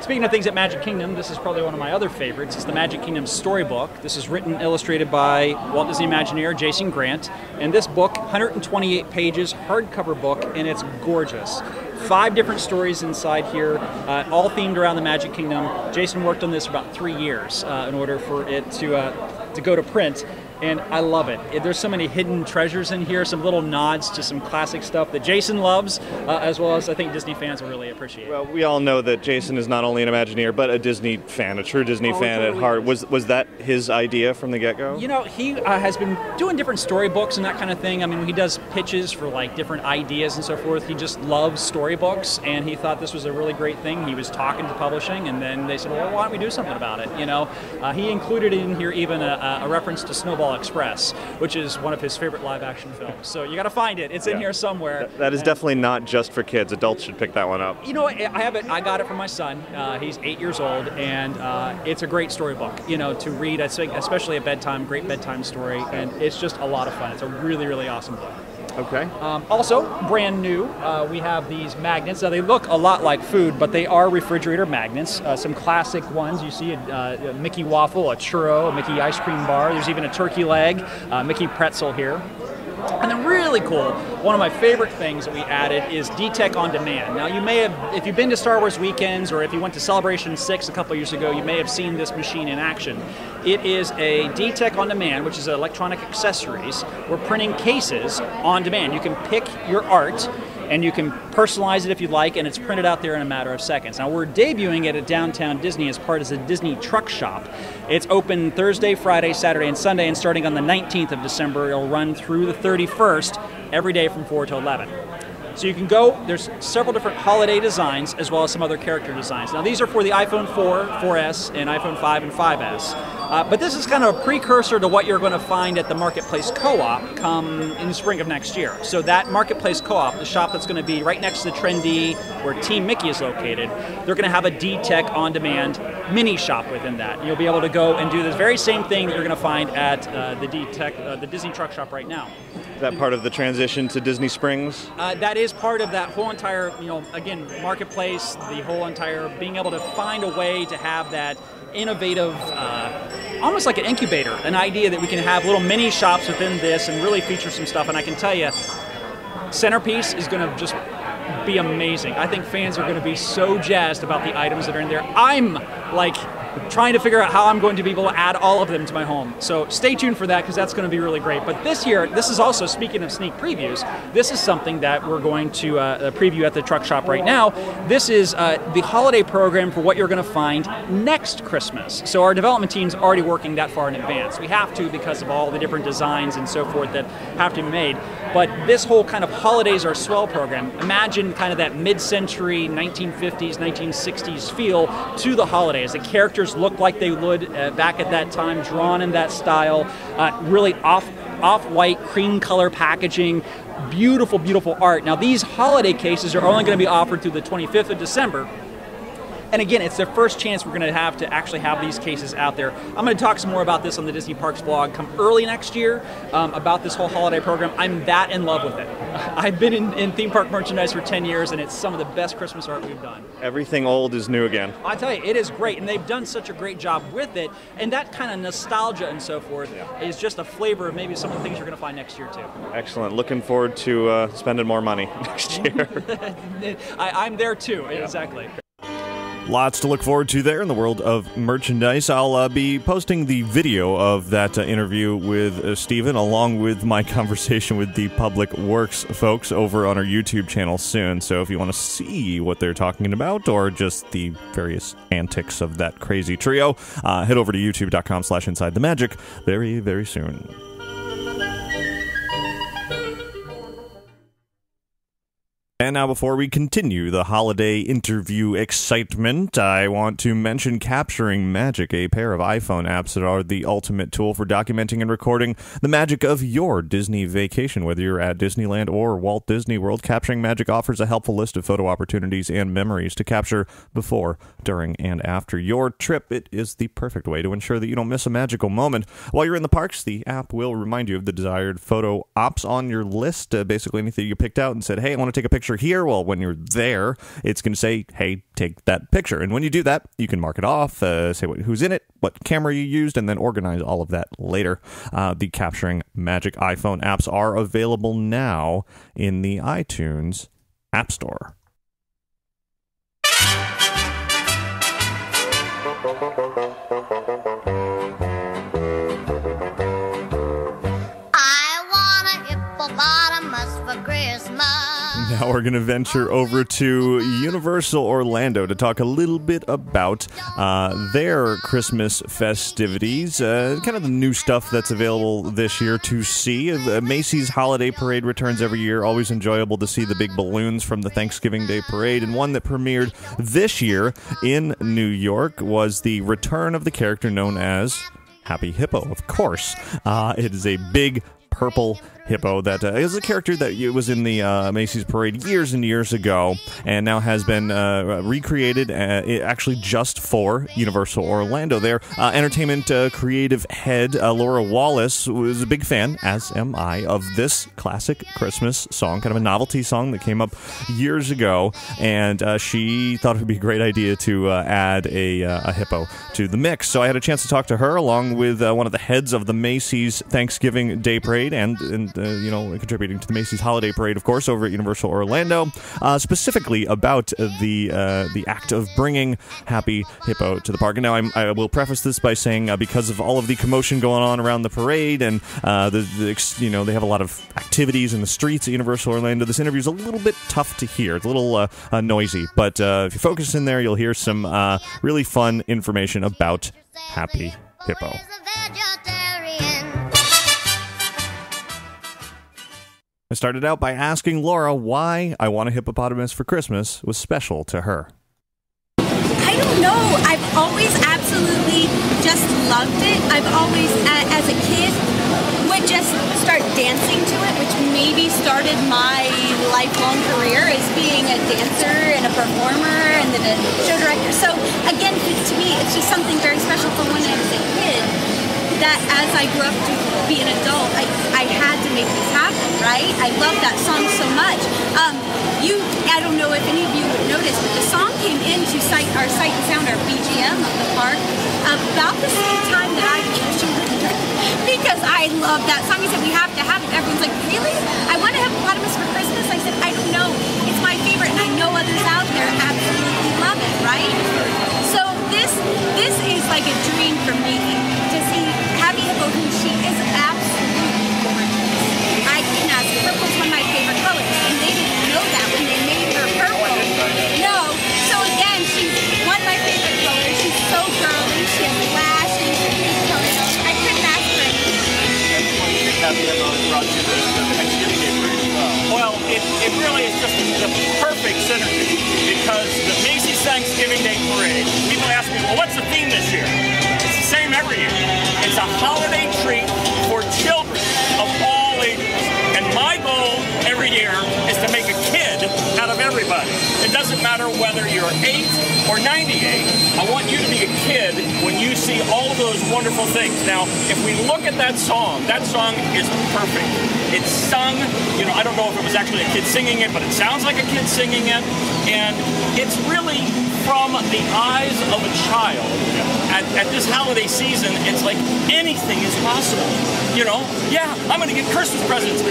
Speaking of things at Magic Kingdom, this is probably one of my other favorites. It's the Magic Kingdom Storybook. This is written and illustrated by Walt Disney Imagineer Jason Grant. And this book, 128 pages, hardcover book, and it's gorgeous. 5 different stories inside here, all themed around the Magic Kingdom. Jason worked on this for about 3 years in order for it to go to print. And I love it. There's so many hidden treasures in here, some little nods to some classic stuff that Jason loves, as well as I think Disney fans will really appreciate. Well, we all know that Jason is not only an Imagineer, but a Disney fan, a true Disney fan totally at heart. Was that his idea from the get-go? You know, he has been doing different storybooks and that kind of thing. I mean, he does pitches for like different ideas and so forth. He just loves storybooks, and he thought this was a really great thing. He was talking to publishing, and then they said, well, why don't we do something about it? You know, he included in here even a reference to Snowball Express, which is one of his favorite live-action films. So you got to find it. It's in here somewhere. That is definitely not just for kids. Adults should pick that one up. You know, I have it. I got it from my son. He's 8 years old, and it's a great storybook. You know, to read, I think, especially at bedtime. Great bedtime story, and it's just a lot of fun. It's a really, really awesome book. Okay. Also, brand new, we have these magnets. Now, they look a lot like food, but they are refrigerator magnets. Some classic ones. You see a Mickey waffle, a churro, a Mickey ice cream bar. There's even a turkey leg, Mickey pretzel here. And then really cool, one of my favorite things that we added is D-Tech On Demand. Now you may have, if you've been to Star Wars Weekends or if you went to Celebration 6 a couple years ago, you may have seen this machine in action. It is a D-Tech On Demand, which is electronic accessories. We're printing cases on demand. You can pick your art and you can personalize it if you'd like, and it's printed out there in a matter of seconds. Now we're debuting it at Downtown Disney as part of the Disney Truck Shop. It's open Thursday, Friday, Saturday, and Sunday, and starting on the 19th of December, it'll run through the 31st, every day from 4 to 11. So you can go, there's several different holiday designs as well as some other character designs. Now these are for the iPhone 4, 4S, and iPhone 5 and 5S. But this is kind of a precursor to what you're going to find at the Marketplace Co-op come in the spring of next year. So that Marketplace Co-op, the shop that's going to be right next to the Trendy where Team Mickey is located, they're going to have a D-Tech On Demand mini shop within that. You'll be able to go and do the very same thing that you're going to find at the D-Tech, the Disney Truck Shop right now. Is that part of the transition to Disney Springs? That is part of that whole entire, again, marketplace, the whole entire being able to find a way to have that innovative, almost like an incubator, an idea that we can have little mini shops within this and really feature some stuff. And I can tell you, Centerpiece is going to just be amazing. I think fans are going to be so jazzed about the items that are in there. I'm like trying to figure out how I'm going to be able to add all of them to my home. So stay tuned for that because that's going to be really great. But this year, this is also, speaking of sneak previews, this is something that we're going to preview at the truck shop right now. This is the holiday program for what you're going to find next Christmas. So our development team's already working that far in advance. We have to because of all the different designs and so forth that have to be made. But this whole kind of Holidays Are Swell program, imagine kind of that mid-century 1950s, 1960s feel to the holidays. The characters pictures look like they would back at that time, drawn in that style, really off-white cream color packaging, beautiful, beautiful art. Now these holiday cases are only going to be offered through the 25th of December. And again, it's the first chance we're going to have to actually have these cases out there. I'm going to talk some more about this on the Disney Parks blog come early next year about this whole holiday program. I'm that in love with it. I've been in theme park merchandise for 10 years, and it's some of the best Christmas art we've done. Everything old is new again. I tell you, it is great, and they've done such a great job with it. And that kind of nostalgia and so forth is just a flavor of maybe some of the things you're going to find next year, too. Excellent. Looking forward to spending more money next year. I'm there, too. Yeah. Exactly. Lots to look forward to there in the world of merchandise. I'll be posting the video of that interview with Stephen, along with my conversation with the Public Works folks over on our YouTube channel soon. So if you want to see what they're talking about, or just the various antics of that crazy trio, head over to youtube.com/InsideTheMagic very, very soon. And now, before we continue the holiday interview excitement, I want to mention Capturing Magic, a pair of iPhone apps that are the ultimate tool for documenting and recording the magic of your Disney vacation. Whether you're at Disneyland or Walt Disney World, Capturing Magic offers a helpful list of photo opportunities and memories to capture before, during, and after your trip. It is the perfect way to ensure that you don't miss a magical moment. While you're in the parks, the app will remind you of the desired photo ops on your list, basically anything you picked out and said, hey, I want to take a picture here. Well, when you're there, it's going to say, hey, take that picture. And when you do that, you can mark it off, say who's in it, what camera you used, and then organize all of that later. The Capturing Magic iPhone apps are available now in the iTunes App Store. Now we're going to venture over to Universal Orlando to talk a little bit about their Christmas festivities, kind of the new stuff that's available this year to see. Macy's Holiday Parade returns every year. Always enjoyable to see the big balloons from the Thanksgiving Day Parade. And one that premiered this year in New York was the return of the character known as Happy Hippo, of course. It is a big purple hippo that is a character that was in the Macy's Parade years and years ago, and now has been recreated actually just for Universal Orlando. Their entertainment creative head, Laura Wallace, was a big fan, as am I, of this classic Christmas song, kind of a novelty song that came up years ago, and she thought it would be a great idea to add a hippo to the mix. So I had a chance to talk to her, along with one of the heads of the Macy's Thanksgiving Day Parade, and contributing to the Macy's Holiday Parade, of course, over at Universal Orlando, specifically about the act of bringing Happy Hippo to the park. And now I will preface this by saying, because of all of the commotion going on around the parade, and they have a lot of activities in the streets at Universal Orlando, this interview is a little bit tough to hear. It's a little noisy, but if you focus in there, you'll hear some really fun information about Happy Hippo. I started out by asking Laura why I Want a Hippopotamus for Christmas was special to her. I don't know. I've always absolutely just loved it. I've always, as a kid, would just start dancing to it, which maybe started my lifelong career as being a dancer and a performer and then a show director. So again, to me, it's just something very special from when I was a kid, that as I grew up to be an adult, I had to make this happen, right? I love that song so much. I don't know if any of you would notice, but the song came into our Sight and Sound, our BGM of the park, about the same time that I because I love that song. He said, we have to have it. Everyone's like, really? I want to have hippopotamus for Christmas? I said, I don't know. It's my favorite, and I know others out there absolutely love it, right? So this is like a dream for me, to see Happy Hippo, who she is absolutely gorgeous. I can ask, purple's one of my favorite colors, and they didn't know that when they made her purple. No. So again, she's one of my favorite colors. She's so girly. She has lashes. I couldn't ask for anything. Happy Hippo brought you the Thanksgiving Day Parade as well. Well, it really is just the perfect synergy theme this year. It's the same every year. It's a holiday treat for children of all ages. And my goal every year is to make a kid out of everybody. It doesn't matter whether you're 8 or 98. I want you to be a kid when you see all of those wonderful things. Now, if we look at that song is perfect. It's sung, you know, I don't know if it was actually a kid singing it, but it sounds like a kid singing it. And it's really from the eyes of a child. At this holiday season, it's like anything is possible. You know, yeah, I'm going to get Christmas presents.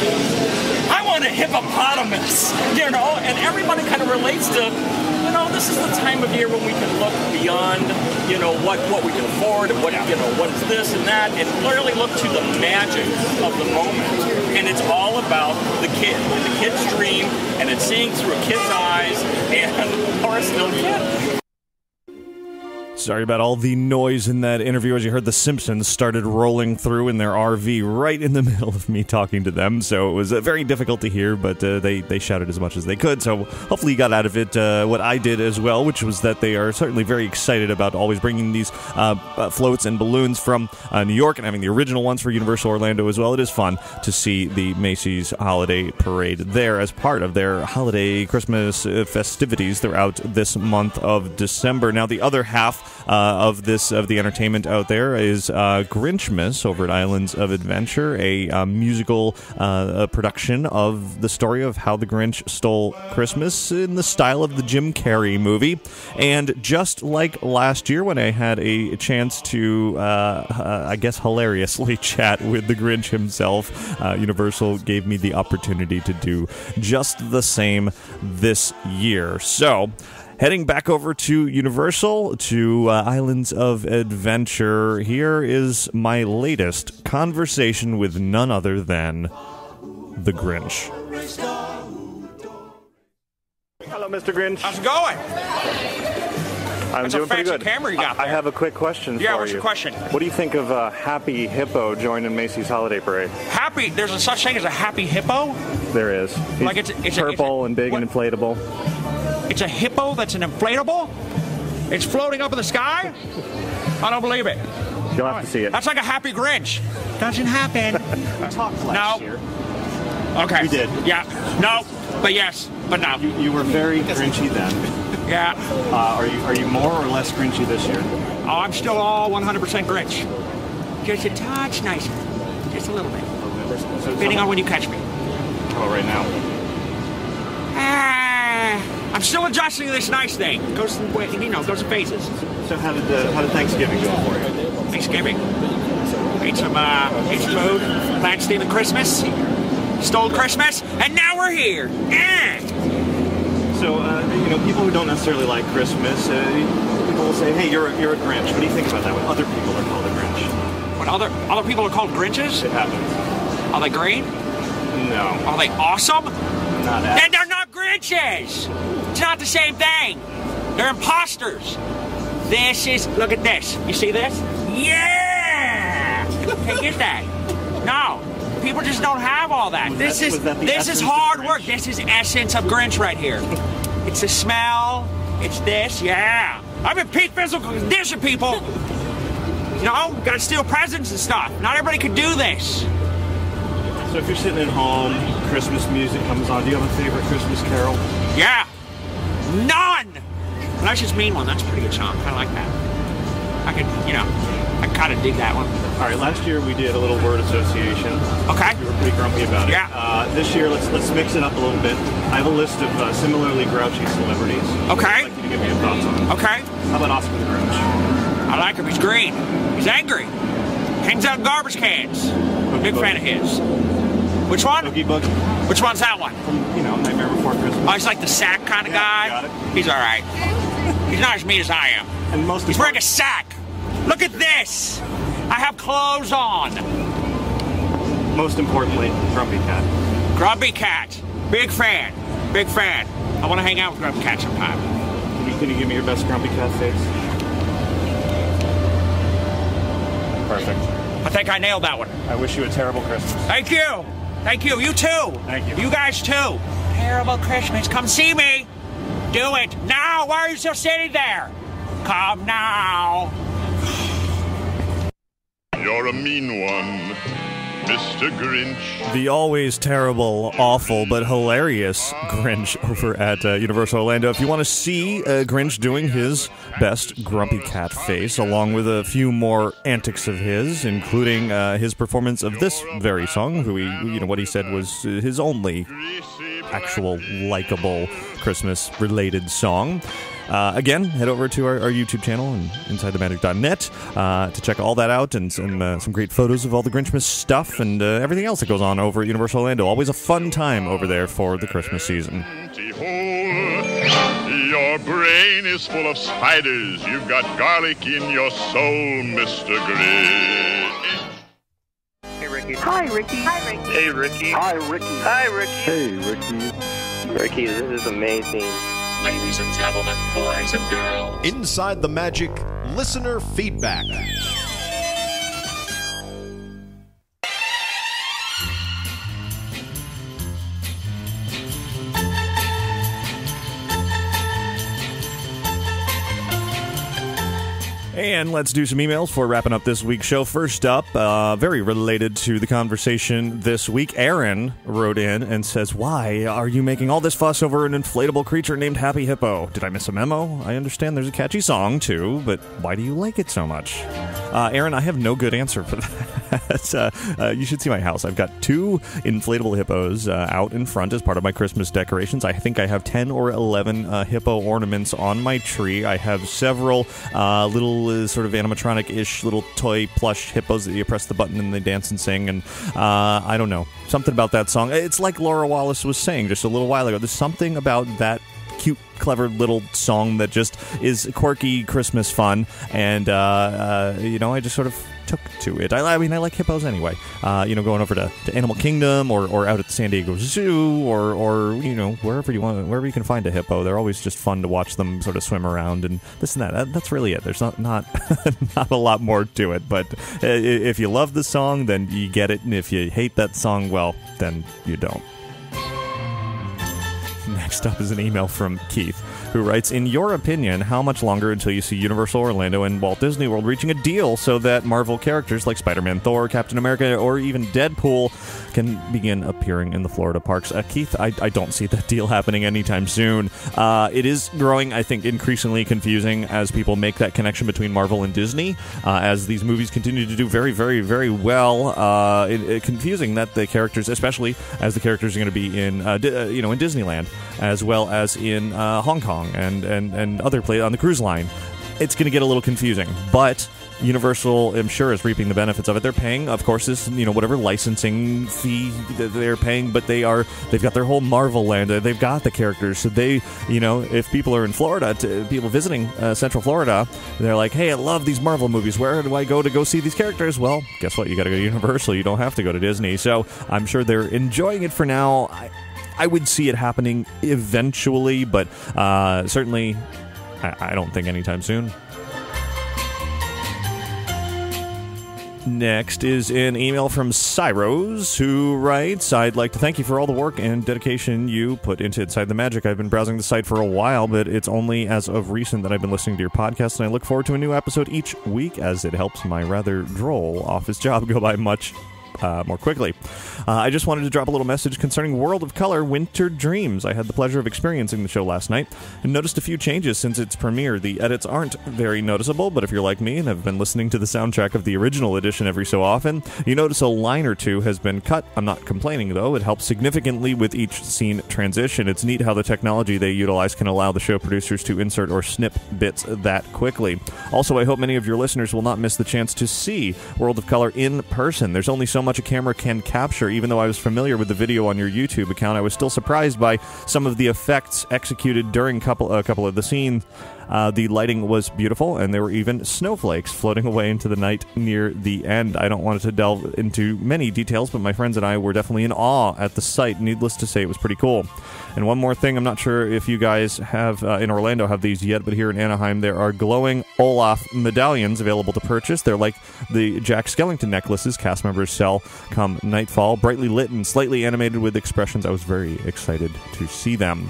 I want a hippopotamus, you know, and everybody kind of relates to, you know, this is the time of year when we can look beyond, you know, what we can afford, what, you know, what is this and that, and clearly look to the magic of the moment. And it's all about the kid and the kid's dream, and it's seeing through a kid's eyes, and or a still kid. Sorry about all the noise in that interview. As you heard, the Simpsons started rolling through in their RV right in the middle of me talking to them, so it was very difficult to hear, but they shouted as much as they could, so hopefully you got out of it what I did as well, which was that they are certainly very excited about always bringing these floats and balloons from New York and having the original ones for Universal Orlando as well. It is fun to see the Macy's Holiday Parade there as part of their holiday Christmas festivities throughout this month of December. Now, the other half of the entertainment out there is Grinchmas over at Islands of Adventure, a musical production of the story of how the Grinch stole Christmas in the style of the Jim Carrey movie. And just like last year when I had a chance to, I guess, hilariously chat with the Grinch himself, Universal gave me the opportunity to do just the same this year. So, heading back over to Universal, to Islands of Adventure, here is my latest conversation with none other than the Grinch. Hello, Mr. Grinch. How's it going? I'm That's doing a pretty fancy good. camera you got there. I have a quick question for you. Yeah, what's your question? What do you think of Happy Hippo joining Macy's Holiday Parade? Happy? There's a such thing as a happy hippo? There is. He's Like it's purple and big and inflatable. It's a hippo that's an inflatable? It's floating up in the sky? I don't believe it. You'll have to see it. That's like a happy Grinch. Doesn't happen. Talked last year. Okay. We did. Yeah. No. But yes. But no. You were very Grinchy then. Yeah. Are you more or less Grinchy this year? Oh, I'm still all 100% Grinch. Just a touch nicer. Just a little bit. Depending on when you catch me. How about right now? I'm still adjusting to this nice thing. Goes in phases. So how did Thanksgiving go for you? Thanksgiving. Ate some food. Planned stealing Christmas. Stole Christmas, and now we're here. So people who don't necessarily like Christmas, people will say, "Hey, you're a Grinch." What do you think about that? When other people are called a Grinch? When other people are called Grinches? It happens. Are they green? No. Are they awesome? Not as. Then they're not Grinches. It's not the same thing. They're imposters. Look at this. You see this? Yeah! Hey, get that. No. People just don't have all that. This is hard work. This is essence of Grinch right here. It's the smell. It's this. Yeah. I'm in peak physical condition, people. You know, gotta steal presents and stuff. Not everybody can do this. So if you're sitting at home, Christmas music comes on, do you have a favorite Christmas carol? Yeah. None! Well, that's just mean one. That's a pretty good song. I like that. I kind of dig that one. All right, last year we did a little word association. Okay. We were pretty grumpy about it. Yeah. This year, let's mix it up a little bit. I have a list of similarly grouchy celebrities. Okay. I'd like you to give me your thoughts on them. Okay. How about Oscar the Grinch? I like him. He's green. He's angry. Hangs out in garbage cans. Big fan of his. Which one? Oogie Boogie. Which one's that one? From, Nightmare Before Christmas. Oh, he's like the sack kind of guy? Got it. He's all right. He's not as mean as I am. And he's wearing a sack. Look at this. I have clothes on. Most importantly, Grumpy Cat. Grumpy Cat. Big fan. Big fan. I want to hang out with Grumpy Cat sometime. Can you give me your best Grumpy Cat face? Perfect. I think I nailed that one. I wish you a terrible Christmas. Thank you. Thank you. You too. Thank you. You guys too. Terrible Christmas. Come see me. Do it now. Why are you still sitting there? Come now. You're a mean one, Mr. Grinch. The always terrible, awful, but hilarious Grinch over at Universal Orlando. If you want to see Grinch doing his best grumpy cat face, along with a few more antics of his, including his performance of this very song, what he said was his only actual likable Christmas-related song. Again, head over to our YouTube channel and InsideTheMagic.net to check all that out and some great photos of all the Grinchmas stuff and everything else that goes on over at Universal Orlando. Always a fun time over there for the Christmas season. Your brain is full of spiders. You've got garlic in your soul, Mr. Grinch. Hey, Ricky. Hi, Ricky. Hi, Ricky. Hey, Ricky. Hi, Ricky. Hi, Ricky. Hey, Ricky. Ricky, this is amazing. Ladies and gentlemen, boys and girls. Inside the Magic listener feedback. And let's do some emails for wrapping up this week's show. First up, very related to the conversation this week, Aaron wrote in and says, "Why are you making all this fuss over an inflatable creature named Happy Hippo? Did I miss a memo? I understand there's a catchy song, too, but why do you like it so much?" Aaron, I have no good answer for that. You should see my house. I've got 2 inflatable hippos out in front as part of my Christmas decorations. I think I have 10 or 11 hippo ornaments on my tree. I have several little sort of animatronic-ish little toy plush hippos that you press the button and they dance and sing, and I don't know. Something about that song. It's like Laura Wallace was saying just a little while ago. There's something about that cute, clever little song that just is quirky Christmas fun, and I just sort of took to it. I mean, I like hippos anyway. Going over to Animal Kingdom or out at the San Diego Zoo or wherever you can find a hippo. They're always just fun to watch them sort of swim around and this and that. That's really it. There's not not a lot more to it. But if you love the song, then you get it, and if you hate that song, well, then you don't. Next up is an email from Keith, who writes, "In your opinion, how much longer until you see Universal Orlando and Walt Disney World reaching a deal so that Marvel characters like Spider-Man, Thor, Captain America, or even Deadpool can begin appearing in the Florida parks?" Keith, I don't see that deal happening anytime soon. It is growing, I think, increasingly confusing as people make that connection between Marvel and Disney, as these movies continue to do very, very, very well. Confusing that the characters, especially as the characters are going to be in Disneyland, as well as in Hong Kong and other places on the cruise line. It's going to get a little confusing, but Universal, I'm sure, is reaping the benefits of it. They're paying, of course, this whatever licensing fee that they're paying, but they've got their whole Marvel land. They've got the characters, so they, if people are in Florida, people visiting Central Florida, they're like, "Hey, I love these Marvel movies. Where do I go to go see these characters?" Well, guess what? You got to go to Universal. You don't have to go to Disney. So I'm sure they're enjoying it for now. I would see it happening eventually, but certainly I don't think anytime soon. Next is an email from Cyros, who writes, "I'd like to thank you for all the work and dedication you put into Inside the Magic. I've been browsing the site for a while, but it's only as of recent that I've been listening to your podcast, and I look forward to a new episode each week as it helps my rather droll office job go by much more quickly. I just wanted to drop a little message concerning World of Color Winter Dreams. I had the pleasure of experiencing the show last night and noticed a few changes since its premiere. The edits aren't very noticeable, but if you're like me and have been listening to the soundtrack of the original edition every so often, you notice a line or two has been cut. I'm not complaining, though. It helps significantly with each scene transition. It's neat how the technology they utilize can allow the show producers to insert or snip bits that quickly. Also, I hope many of your listeners will not miss the chance to see World of Color in person. There's only so much a camera can capture. Even though I was familiar with the video on your YouTube account, I was still surprised by some of the effects executed during a couple of the scenes. The lighting was beautiful, and there were even snowflakes floating away into the night near the end. I don't want to delve into many details, but my friends and I were definitely in awe at the sight. Needless to say, it was pretty cool. And one more thing, I'm not sure if you guys have in Orlando have these yet, but here in Anaheim there are glowing Olaf medallions available to purchase. They're like the Jack Skellington necklaces cast members sell castle come nightfall. Brightly lit and slightly animated with expressions. I was very excited to see them.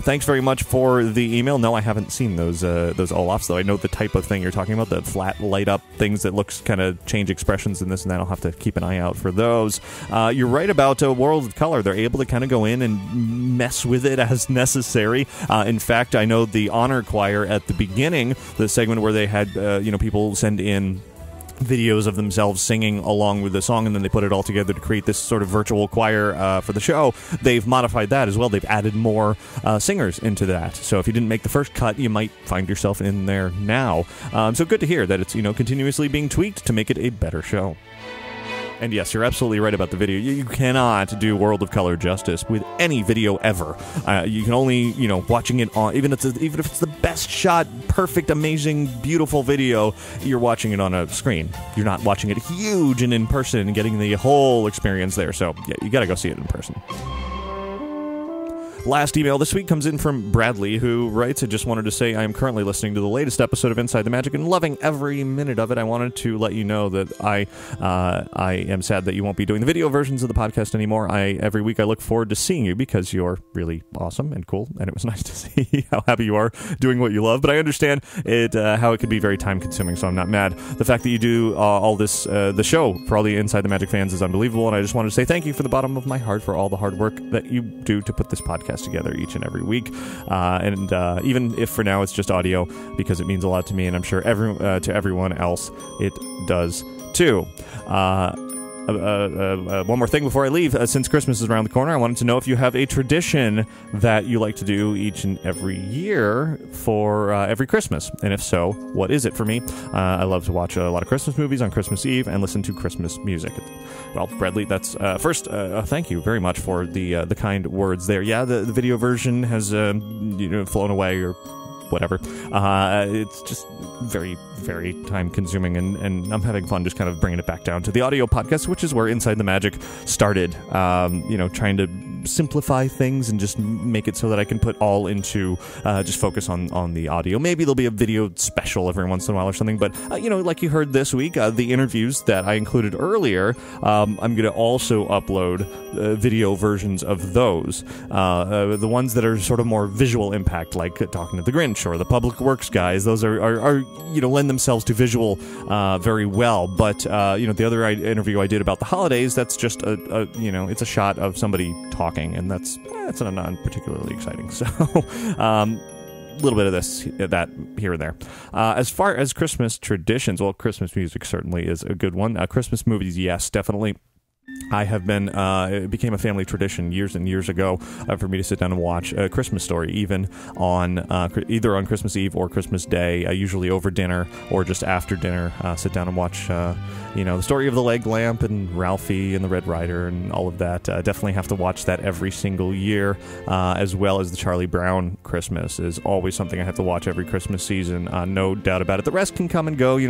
Thanks very much for the email. No, I haven't seen those Olafs, though. I know the type of thing you're talking about, the flat light-up things that looks kind of change expressions and this and that. I'll have to keep an eye out for those. You're right about World of Color. They're able to kind of go in and mess with it as necessary. In fact, I know the Honor Choir at the beginning, the segment where they had people send in videos of themselves singing along with the song, and then they put it all together to create this sort of virtual choir for the show. They've modified that as well. They've added more singers into that. So if you didn't make the first cut, you might find yourself in there now. So good to hear that it's continuously being tweaked to make it a better show. And yes, you're absolutely right about the video. You cannot do World of Color justice with any video ever. You can only, watching it on, even if it's the best shot, perfect, amazing, beautiful video, you're watching it on a screen. You're not watching it huge and in person and getting the whole experience there. So yeah, you got to go see it in person. Last email this week comes in from Bradley, who writes, I just wanted to say I am currently listening to the latest episode of Inside the Magic and loving every minute of it. I wanted to let you know that I am sad that you won't be doing the video versions of the podcast anymore. Every week I look forward to seeing you because you're really awesome and cool, and it was nice to see how happy you are doing what you love. But I understand how it could be very time-consuming, so I'm not mad. The fact that you do all this, the show for all the Inside the Magic fans is unbelievable, and I just wanted to say thank you from the bottom of my heart for all the hard work that you do to put this podcast together each and every week, and even if for now it's just audio, because it means a lot to me, and I'm sure to everyone else it does too. One more thing before I leave. Since Christmas is around the corner, I wanted to know if you have a tradition that you like to do each and every year for every Christmas. And if so, what is it for me? I love to watch a lot of Christmas movies on Christmas Eve and listen to Christmas music. Well, Bradley, that's first, thank you very much for the kind words there. Yeah, the video version has flown away or whatever. It's just very, very time-consuming, and I'm having fun just kind of bringing it back down to the audio podcast, which is where Inside the Magic started, trying to simplify things and just make it so that I can put all into just focus on the audio. Maybe there'll be a video special every once in a while or something, but, like you heard this week, the interviews that I included earlier, I'm going to also upload video versions of those. The ones that are sort of more visual impact, like talking to the Grinch or the Public Works guys, those are lend themselves to visual very well. But the other interview I did about the holidays, that's just it's a shot of somebody talking, and that's not particularly exciting. So a little bit of that here and there. As far as Christmas traditions, well, Christmas music certainly is a good one. Christmas movies, yes, definitely. I have been, it became a family tradition years and years ago for me to sit down and watch A Christmas Story, even on either on Christmas Eve or Christmas Day, usually over dinner or just after dinner. Sit down and watch, the Story of the Leg Lamp and Ralphie and the Red Rider and all of that. Definitely have to watch that every single year, as well as the Charlie Brown Christmas is always something I have to watch every Christmas season. No doubt about it. The rest can come and go,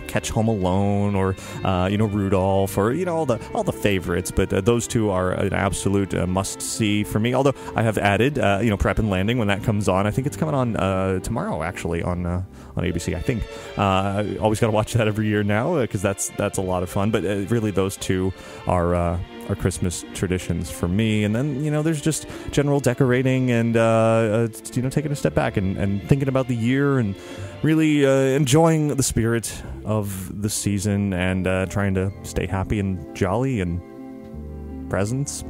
catch Home Alone or, Rudolph or, all the favorites, but those two are an absolute must-see for me. Although I have added, Prep and Landing when that comes on. I think it's coming on tomorrow, actually, on ABC. I think always got to watch that every year now because that's a lot of fun. But really, those two are Christmas traditions for me. And then there's just general decorating and taking a step back and thinking about the year and really enjoying the spirit of the season and trying to stay happy and jolly and presents.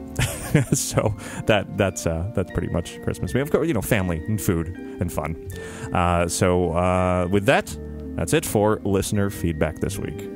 So that's pretty much Christmas. We have, of course, family and food and fun. So with that, that's it for listener feedback this week.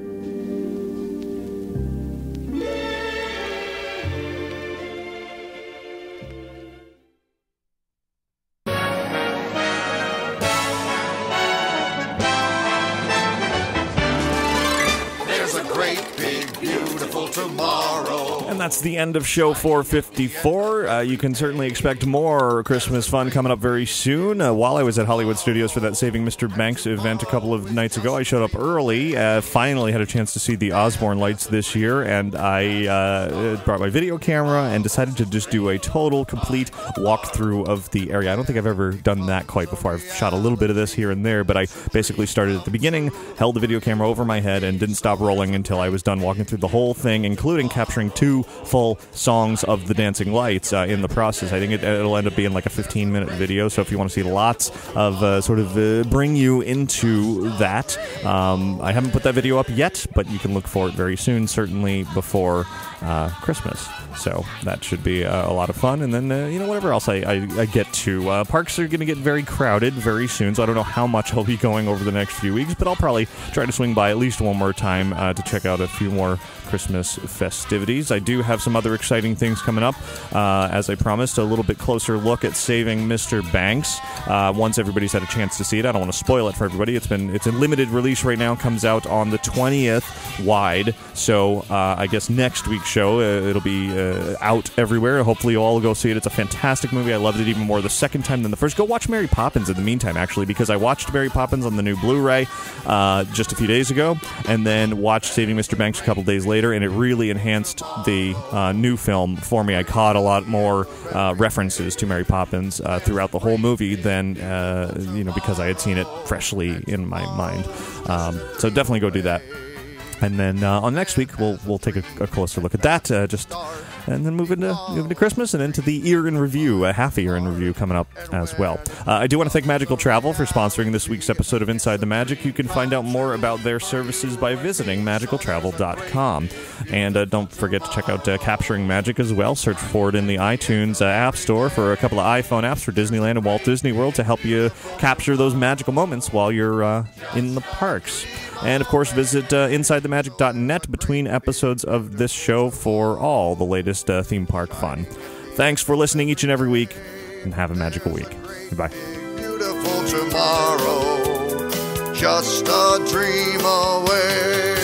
And that's the end of show 454. You can certainly expect more Christmas fun coming up very soon. While I was at Hollywood Studios for that Saving Mr. Banks event a couple of nights ago, I showed up early, finally had a chance to see the Osborn Lights this year, and I brought my video camera and decided to just do a total, complete walkthrough of the area. I don't think I've ever done that quite before. I've shot a little bit of this here and there, but I basically started at the beginning, held the video camera over my head, and didn't stop rolling until I was done walking through the whole thing, including capturing 2 full songs of the Dancing Lights in the process. I think it'll end up being like a 15-minute video, so if you want to see lots of bring you into that, I haven't put that video up yet, but you can look for it very soon, certainly before Christmas. So that should be a lot of fun. And then, whatever else I get to. Parks are going to get very crowded very soon, so I don't know how much I'll be going over the next few weeks, but I'll probably try to swing by at least one more time to check out a few more Christmas festivities. I do have some other exciting things coming up. As I promised, a little bit closer look at Saving Mr. Banks. Once everybody's had a chance to see it, I don't want to spoil it for everybody. It's in limited release right now. Comes out on the 20th wide. So I guess next week's show it'll be out everywhere. Hopefully you'll all go see it. It's a fantastic movie. I loved it even more the second time than the first. Go watch Mary Poppins in the meantime, actually, because I watched Mary Poppins on the new Blu-ray just a few days ago, and then watched Saving Mr. Banks a couple days later, and it really enhanced the new film for me. I caught a lot more references to Mary Poppins throughout the whole movie than because I had seen it freshly in my mind. So definitely go do that. And then on next week, we'll take a closer look at that, and then move into Christmas and into the year in review, a half a year in review coming up as well. I do want to thank Magical Travel for sponsoring this week's episode of Inside the Magic. You can find out more about their services by visiting magicaltravel.com. And don't forget to check out Capturing Magic as well. Search for it in the iTunes App Store for a couple of iPhone apps for Disneyland and Walt Disney World to help you capture those magical moments while you're in the parks. And, of course, visit InsideTheMagic.net between episodes of this show for all the latest theme park fun. Thanks for listening each and every week, and have a magical week. Goodbye. Beautiful tomorrow, just a dream away.